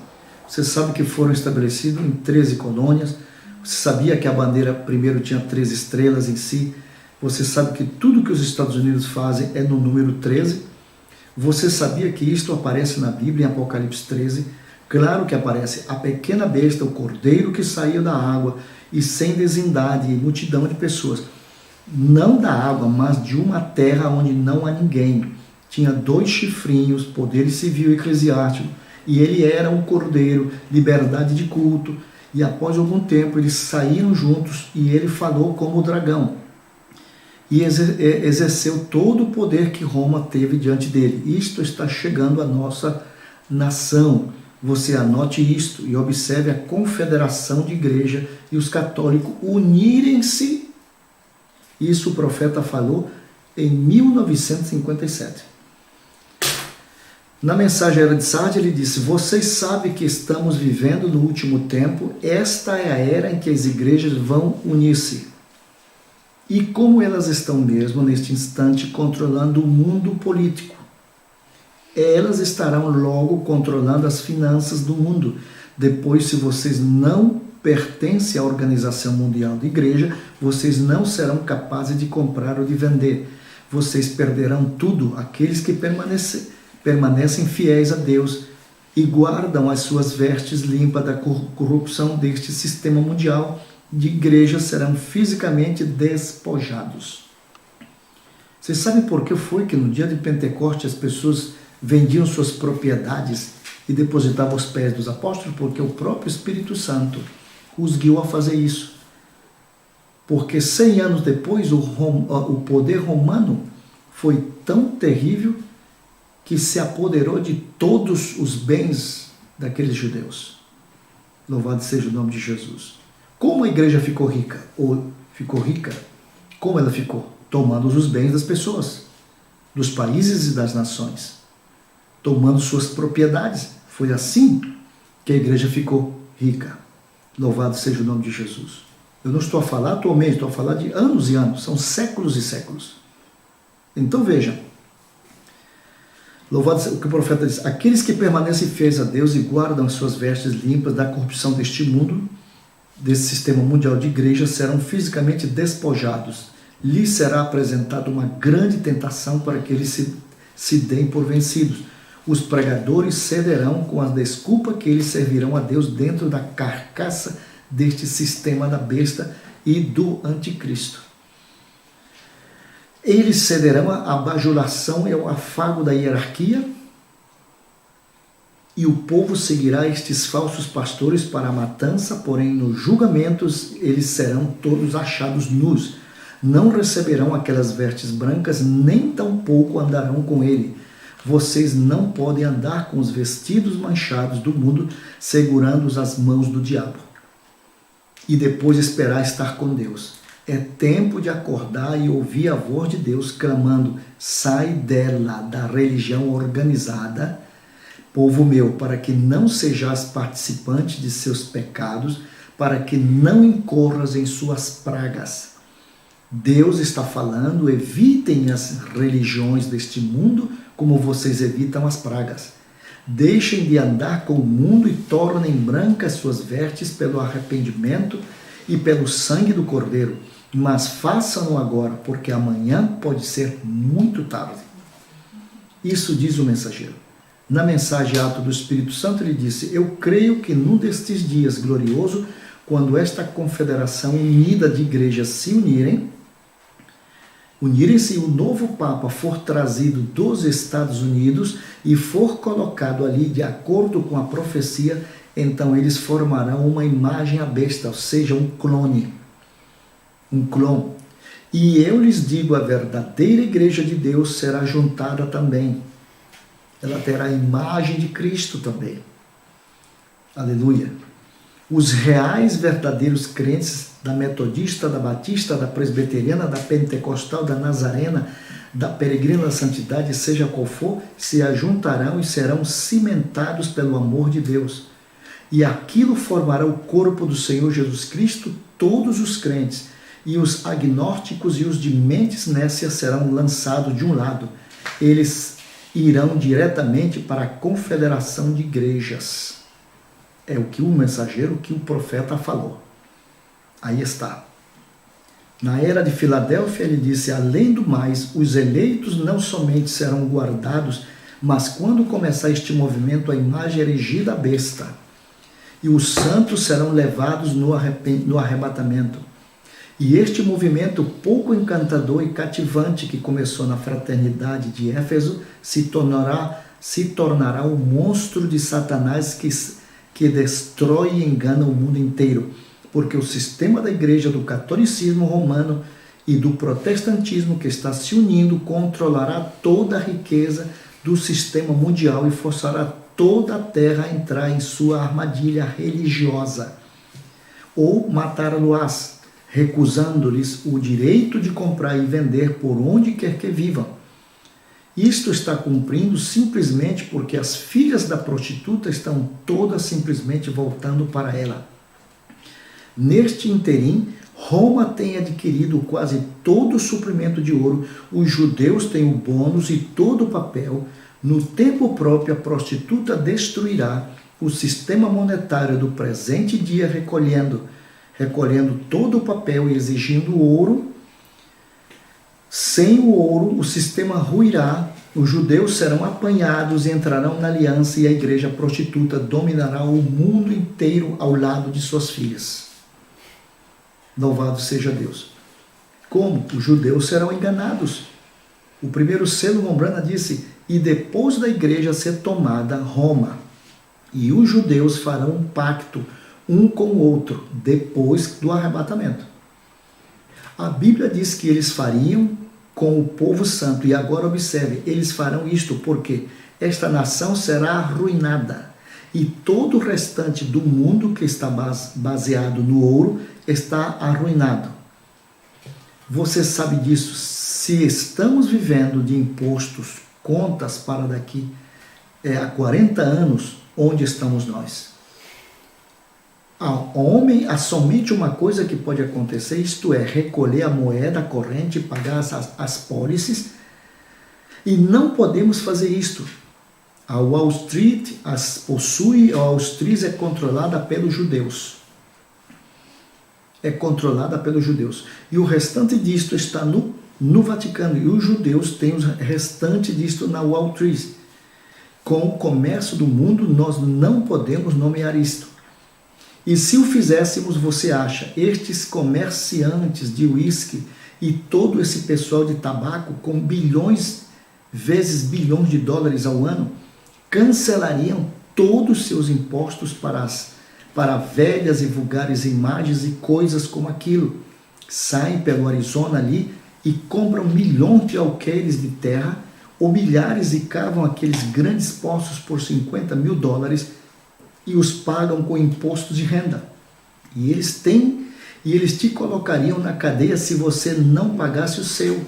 Você sabe que foram estabelecidos em 13 colônias. Você sabia que a bandeira primeiro tinha 13 estrelas em si. Você sabe que tudo que os Estados Unidos fazem é no número 13. Você sabia que isto aparece na Bíblia em Apocalipse 13? Claro que aparece. A pequena besta, o cordeiro que saiu da água e sem desindade e multidão de pessoas. Não da água, mas de uma terra onde não há ninguém. Tinha 2 chifrinhos, poder civil e eclesiástico. E ele era um cordeiro, liberdade de culto. E após algum tempo eles saíram juntos e ele falou como o dragão. E exerceu todo o poder que Roma teve diante dele. Isto está chegando à nossa nação. Você anote isto e observe a confederação de igreja e os católicos unirem-se. Isso o profeta falou em 1957. Na mensagem Era de Sardes, ele disse, vocês sabem que estamos vivendo no último tempo, esta é a era em que as igrejas vão unir-se. E como elas estão mesmo, neste instante, controlando o mundo político, elas estarão logo controlando as finanças do mundo. Depois, se vocês não pertencem à Organização Mundial de Igreja, vocês não serão capazes de comprar ou de vender. Vocês perderão tudo, aqueles que permanecem fiéis a Deus e guardam as suas vestes limpas da corrupção deste sistema mundial de igrejas serão fisicamente despojados. Vocês sabem por que foi que no dia de Pentecostes as pessoas vendiam suas propriedades e depositavam aos pés dos apóstolos? Porque o próprio Espírito Santo os guiou a fazer isso. Porque 100 anos depois o poder romano foi tão terrível que se apoderou de todos os bens daqueles judeus. Louvado seja o nome de Jesus. Como a igreja ficou rica? Ou ficou rica? Como ela ficou? Tomando os bens das pessoas, dos países e das nações. Tomando suas propriedades. Foi assim que a igreja ficou rica. Louvado seja o nome de Jesus. Eu não estou a falar atualmente, estou a falar de anos e anos. São séculos e séculos. Então vejam. Louvado seja o que o profeta diz. Aqueles que permanecem fiéis a Deus e guardam as suas vestes limpas da corrupção deste mundo, desse sistema mundial de igreja, serão fisicamente despojados. Lhes será apresentada uma grande tentação para que eles se deem por vencidos. Os pregadores cederão com a desculpa que eles servirão a Deus dentro da carcaça deste sistema da besta e do anticristo. Eles cederão à bajulação e ao afago da hierarquia, e o povo seguirá estes falsos pastores para a matança, porém nos julgamentos eles serão todos achados nus. Não receberão aquelas vestes brancas, nem tampouco andarão com ele. Vocês não podem andar com os vestidos manchados do mundo, segurando-os as mãos do diabo. E depois esperar estar com Deus. É tempo de acordar e ouvir a voz de Deus clamando, sai dela, da religião organizada, povo meu, para que não sejais participante de seus pecados, para que não incorras em suas pragas. Deus está falando, evitem as religiões deste mundo, como vocês evitam as pragas. Deixem de andar com o mundo e tornem brancas suas vestes pelo arrependimento e pelo sangue do Cordeiro. Mas façam-no agora, porque amanhã pode ser muito tarde. Isso diz o mensageiro. Na mensagem Ato do Espírito Santo, ele disse: eu creio que num destes dias glorioso, quando esta confederação unida de igrejas se unirem-se e o novo Papa for trazido dos Estados Unidos e for colocado ali de acordo com a profecia, então eles formarão uma imagem à besta, ou seja, um clone. E eu lhes digo, a verdadeira igreja de Deus será juntada também. Ela terá a imagem de Cristo também. Aleluia. Os reais, verdadeiros crentes da metodista, da batista, da presbiteriana, da pentecostal, da nazarena, da peregrina da santidade, seja qual for, se ajuntarão e serão cimentados pelo amor de Deus. E aquilo formará o corpo do Senhor Jesus Cristo, todos os crentes. E os agnósticos e os de mentes nécias serão lançados de um lado. Eles irão diretamente para a confederação de igrejas. É o que o mensageiro, o que o profeta falou. Aí está. Na era de Filadélfia, ele disse: além do mais, os eleitos não somente serão guardados, mas quando começar este movimento, a imagem erigida à besta, e os santos serão levados no arrebatamento. E este movimento pouco encantador e cativante que começou na fraternidade de Éfeso se tornará o monstro de Satanás que destrói e engana o mundo inteiro, porque o sistema da igreja do catolicismo romano e do protestantismo que está se unindo controlará toda a riqueza do sistema mundial e forçará toda a terra a entrar em sua armadilha religiosa, ou matá-los, recusando-lhes o direito de comprar e vender por onde quer que vivam. Isto está cumprindo simplesmente porque as filhas da prostituta estão todas simplesmente voltando para ela. Neste interim, Roma tem adquirido quase todo o suprimento de ouro, os judeus têm o bônus e todo o papel. No tempo próprio, a prostituta destruirá o sistema monetário do presente dia, recolhendo todo o papel e exigindo ouro. Sem o ouro, o sistema ruirá, os judeus serão apanhados e entrarão na aliança, e a igreja prostituta dominará o mundo inteiro ao lado de suas filhas. Louvado seja Deus. Como? Os judeus serão enganados. O primeiro selo Mombrana disse: e depois da igreja ser tomada, Roma e os judeus farão um pacto um com o outro, depois do arrebatamento. A Bíblia diz que eles fariam com o povo santo, e agora observe, eles farão isto porque esta nação será arruinada, e todo o restante do mundo que está baseado no ouro está arruinado. Você sabe disso? Se estamos vivendo de impostos, contas para daqui a 40 anos, onde estamos nós? Há somente uma coisa que pode acontecer, isto é, recolher a moeda corrente, pagar as pólices, e não podemos fazer isto. A Wall Street a Wall Street é controlada pelos judeus. É controlada pelos judeus. E o restante disto está no Vaticano, e os judeus têm o restante disto na Wall Street. Com o comércio do mundo, nós não podemos nomear isto. E se o fizéssemos, você acha, estes comerciantes de uísque e todo esse pessoal de tabaco com bilhões vezes bilhões de dólares ao ano, cancelariam todos os seus impostos para velhas e vulgares imagens e coisas como aquilo? Saem pelo Arizona ali e compram milhões de alqueires de terra ou milhares e cavam aqueles grandes poços por $50 mil e os pagam com impostos de renda. E eles te colocariam na cadeia se você não pagasse o seu.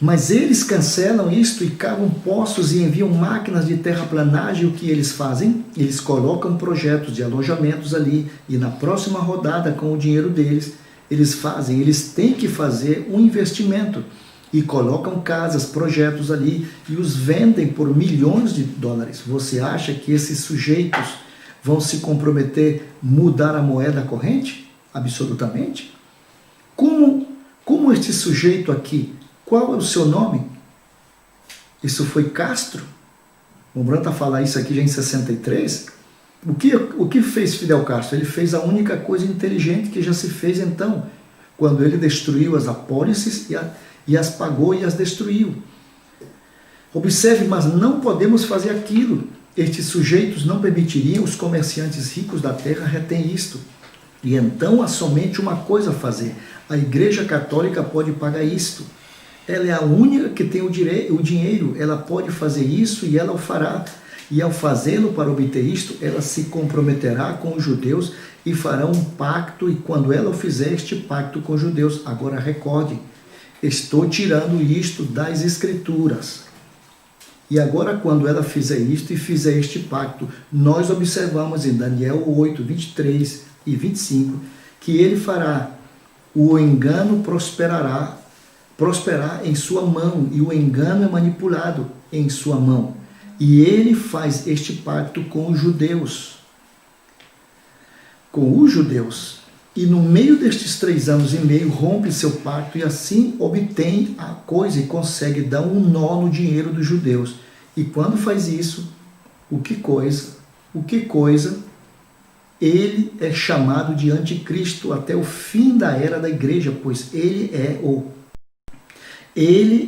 Mas eles cancelam isto e cavam poços e enviam máquinas de terraplanagem. O que eles fazem? Eles colocam projetos de alojamentos ali, e na próxima rodada, com o dinheiro deles, eles têm que fazer um investimento. e colocam casas, projetos ali e os vendem por milhões de dólares. Você acha que esses sujeitos vão se comprometer a mudar a moeda corrente? Absolutamente. Como este sujeito aqui, qual é o seu nome? Isso foi Castro. O Brandt falar isso aqui já em 63. O que fez Fidel Castro? Ele fez a única coisa inteligente que já se fez então, quando ele destruiu as apólices e as pagou e as destruiu. Observe, mas não podemos fazer aquilo. Estes sujeitos não permitiriam, os comerciantes ricos da terra retêm isto. E então há somente uma coisa a fazer. A Igreja Católica pode pagar isto. Ela é a única que tem o dinheiro, ela pode fazer isso e ela o fará. E ao fazê-lo para obter isto, ela se comprometerá com os judeus e fará um pacto, e quando ela fizer este pacto com os judeus, agora recorde, estou tirando isto das Escrituras. E agora quando ela fizer isto e fizer este pacto, nós observamos em Daniel 8, 23 e 25, que ele fará o engano prosperar em sua mão, e o engano é manipulado em sua mão. E ele faz este pacto com os judeus. Com os judeus. E no meio destes 3 anos e meio, rompe seu pacto e assim obtém a coisa e consegue dar um nó no dinheiro dos judeus. E quando faz isso, o que coisa, ele é chamado de anticristo até o fim da era da igreja, pois ele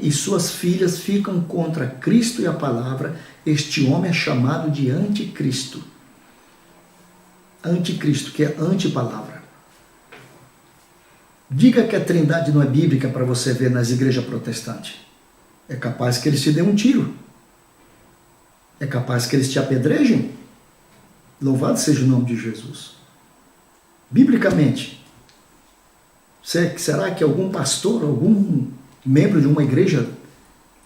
e suas filhas ficam contra Cristo e a palavra. Este homem é chamado de anticristo. Anticristo, que é antipalavra. Diga que a trindade não é bíblica para você ver nas igrejas protestantes. É capaz que eles te dêem um tiro. É capaz que eles te apedrejem. Louvado seja o nome de Jesus. Biblicamente, será que algum pastor, algum membro de uma igreja,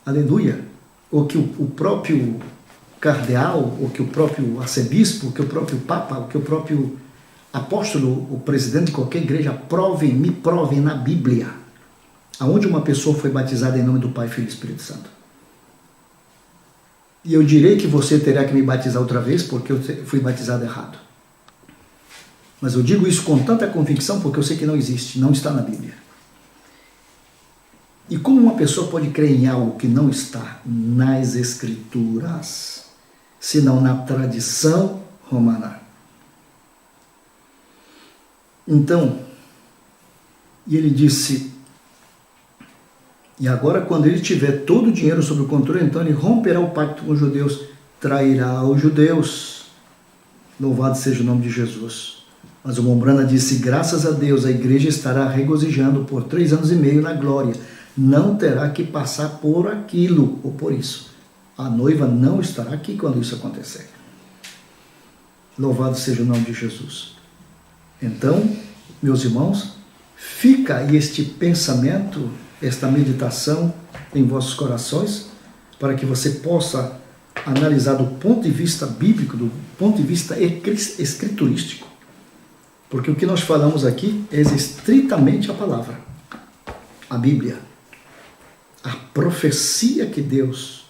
aleluia, ou que o próprio cardeal, ou que o próprio arcebispo, ou que o próprio papa, ou que o próprio apóstolo, o presidente de qualquer igreja, me provem na Bíblia aonde uma pessoa foi batizada em nome do Pai, Filho e Espírito Santo? E eu direi que você terá que me batizar outra vez porque eu fui batizado errado. Mas eu digo isso com tanta convicção porque eu sei que não existe, não está na Bíblia. E como uma pessoa pode crer em algo que não está nas Escrituras, senão na tradição romana? Então, e ele disse, e agora quando ele tiver todo o dinheiro sob o controle, então ele romperá o pacto com os judeus, trairá os judeus. Louvado seja o nome de Jesus. Mas o Mombrana disse, graças a Deus a igreja estará regozijando por 3 anos e meio na glória. Não terá que passar por aquilo ou por isso. A noiva não estará aqui quando isso acontecer. Louvado seja o nome de Jesus. Então, meus irmãos, fica aí este pensamento, esta meditação em vossos corações, para que você possa analisar do ponto de vista bíblico, do ponto de vista escriturístico. Porque o que nós falamos aqui é estritamente a palavra, a Bíblia, a profecia que Deus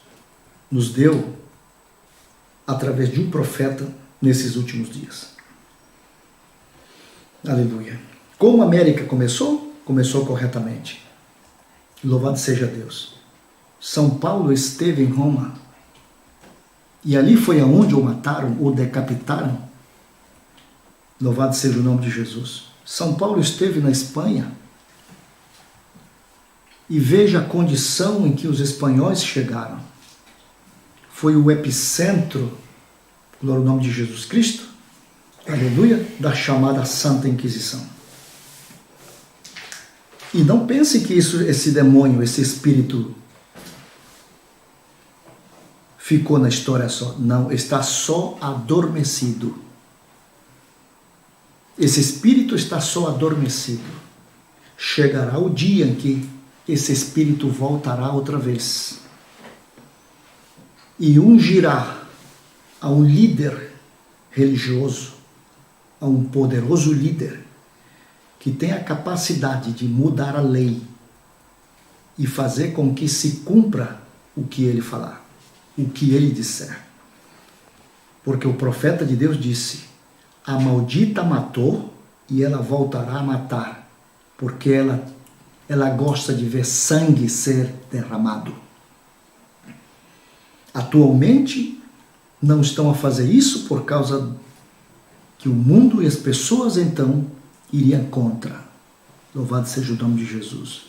nos deu através de um profeta nesses últimos dias. Aleluia. Como a América começou? Começou corretamente. Louvado seja Deus. São Paulo esteve em Roma e ali foi aonde o mataram, o decapitaram. Louvado seja o nome de Jesus. São Paulo esteve na Espanha e veja a condição em que os espanhóis chegaram. Foi o epicentro, glória ao nome de Jesus Cristo, aleluia, da chamada Santa Inquisição. E não pense que esse demônio, esse espírito ficou na história só. Não, está só adormecido. Esse espírito está só adormecido. Chegará o dia em que esse espírito voltará outra vez e ungirá a um líder religioso, a um poderoso líder que tem a capacidade de mudar a lei e fazer com que se cumpra o que ele falar, o que ele disser. Porque o profeta de Deus disse: a maldita matou e ela voltará a matar, porque ela gosta de ver sangue ser derramado. Atualmente, não estão a fazer isso por causa que o mundo e as pessoas, então, iriam contra. Louvado seja o nome de Jesus.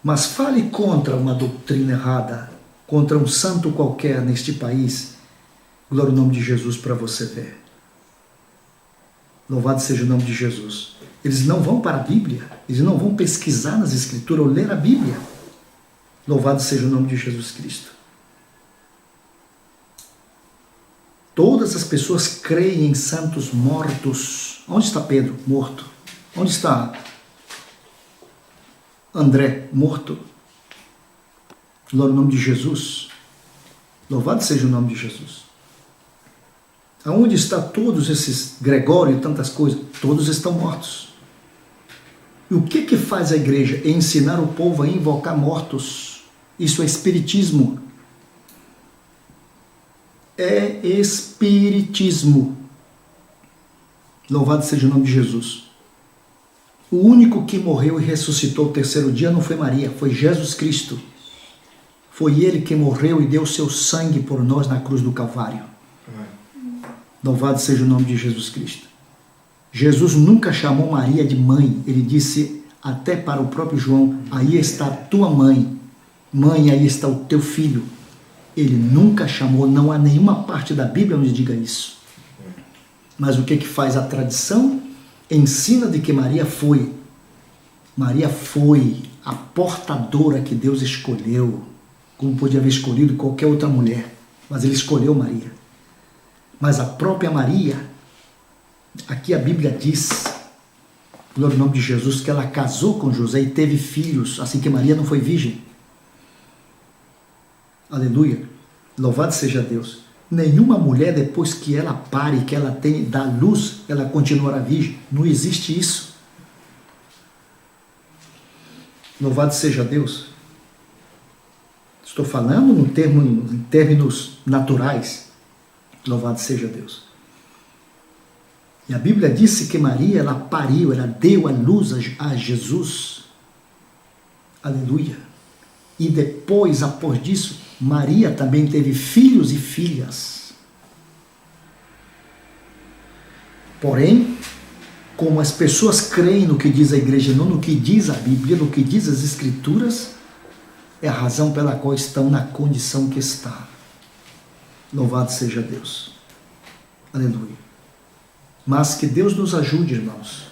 Mas fale contra uma doutrina errada, contra um santo qualquer neste país. Glória ao nome de Jesus para você ver. Louvado seja o nome de Jesus. Eles não vão para a Bíblia, eles não vão pesquisar nas Escrituras ou ler a Bíblia. Louvado seja o nome de Jesus Cristo. Todas as pessoas creem em santos mortos. Onde está Pedro? Morto. Onde está André? Morto. Glória ao nome de Jesus. Louvado seja o nome de Jesus. Aonde está todos esses Gregório e tantas coisas? Todos estão mortos. E o que faz a igreja? É ensinar o povo a invocar mortos. Isso é espiritismo. É espiritismo. Louvado seja o nome de Jesus. O único que morreu e ressuscitou o terceiro dia não foi Maria, foi Jesus Cristo. Foi ele que morreu e deu seu sangue por nós na cruz do Calvário. Louvado seja o nome de Jesus Cristo. Jesus nunca chamou Maria de mãe. Ele disse até para o próprio João: aí está a tua mãe. Mãe, aí está o teu filho. Ele nunca chamou, não há nenhuma parte da Bíblia onde diga isso. Mas o que faz a tradição? Ensina de que Maria foi. Maria foi a portadora que Deus escolheu, como podia haver escolhido qualquer outra mulher. Mas ele escolheu Maria. Mas a própria Maria, aqui a Bíblia diz, glória ao nome de Jesus, que ela casou com José e teve filhos, assim que Maria não foi virgem. Aleluia. Louvado seja Deus. Nenhuma mulher, depois que ela pare, que ela dá luz, ela continuará virgem. Não existe isso. Louvado seja Deus. Estou falando em termos naturais. Louvado seja Deus. E a Bíblia disse que Maria, ela pariu, ela deu a luz a Jesus. Aleluia. E depois, após disso, Maria também teve filhos e filhas. Porém, como as pessoas creem no que diz a igreja, não no que diz a Bíblia, no que diz as Escrituras, é a razão pela qual estão na condição que está. Louvado seja Deus. Aleluia. Mas que Deus nos ajude, irmãos.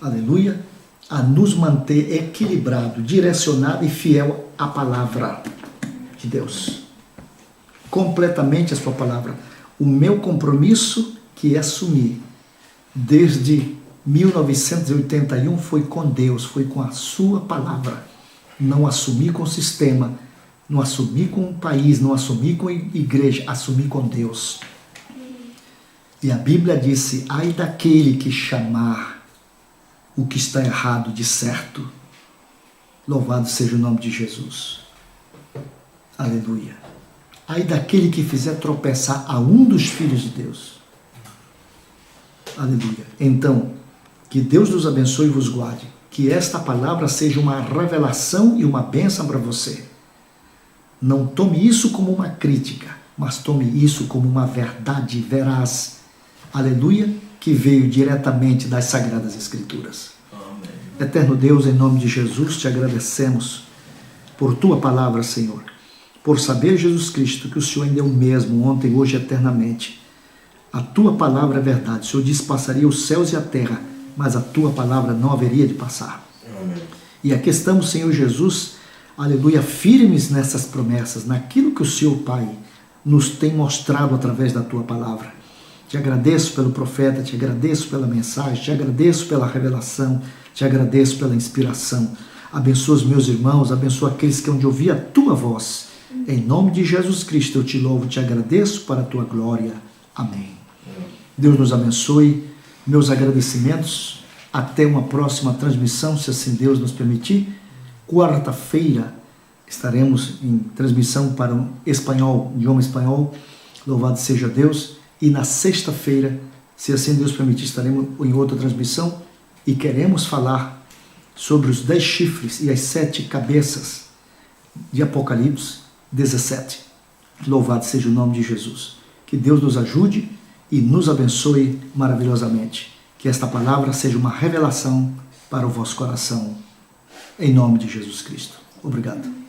Aleluia. A nos manter equilibrado, direcionado e fiel à palavra de Deus. Completamente a sua palavra. O meu compromisso, que é assumir desde 1981, foi com Deus, foi com a sua palavra. Não assumir com o sistema, não assumir com o país, não assumir com a igreja, assumir com Deus. E a Bíblia disse: ai daquele que chamar o que está errado de certo. Louvado seja o nome de Jesus. Aleluia. Ai daquele que fizer tropeçar a um dos filhos de Deus. Aleluia. Então, que Deus nos abençoe e vos guarde. Que esta palavra seja uma revelação e uma bênção para você. Não tome isso como uma crítica, mas tome isso como uma verdade veraz. Aleluia. Que veio diretamente das Sagradas Escrituras. Amém. Eterno Deus, em nome de Jesus, te agradecemos por tua palavra, Senhor. Por saber, Jesus Cristo, que o Senhor ainda é o mesmo, ontem, hoje e eternamente. A tua palavra é verdade. O Senhor disse: passaria os céus e a terra, mas a tua palavra não haveria de passar. Amém. E aqui estamos, Senhor Jesus, aleluia, firmes nessas promessas, naquilo que o Senhor, Pai, nos tem mostrado através da tua palavra. Te agradeço pelo profeta, te agradeço pela mensagem, te agradeço pela revelação, te agradeço pela inspiração. Abençoa os meus irmãos, abençoa aqueles que hão de ouvir a tua voz. Em nome de Jesus Cristo eu te louvo, te agradeço para a tua glória. Amém. Deus nos abençoe. Meus agradecimentos. Até uma próxima transmissão, se assim Deus nos permitir. quarta-feira estaremos em transmissão para o espanhol, idioma espanhol, louvado seja Deus. E na sexta-feira, se assim Deus permitir, estaremos em outra transmissão e queremos falar sobre os 10 chifres e as 7 cabeças de Apocalipse 17. Louvado seja o nome de Jesus. Que Deus nos ajude e nos abençoe maravilhosamente. Que esta palavra seja uma revelação para o vosso coração. Em nome de Jesus Cristo. Obrigado.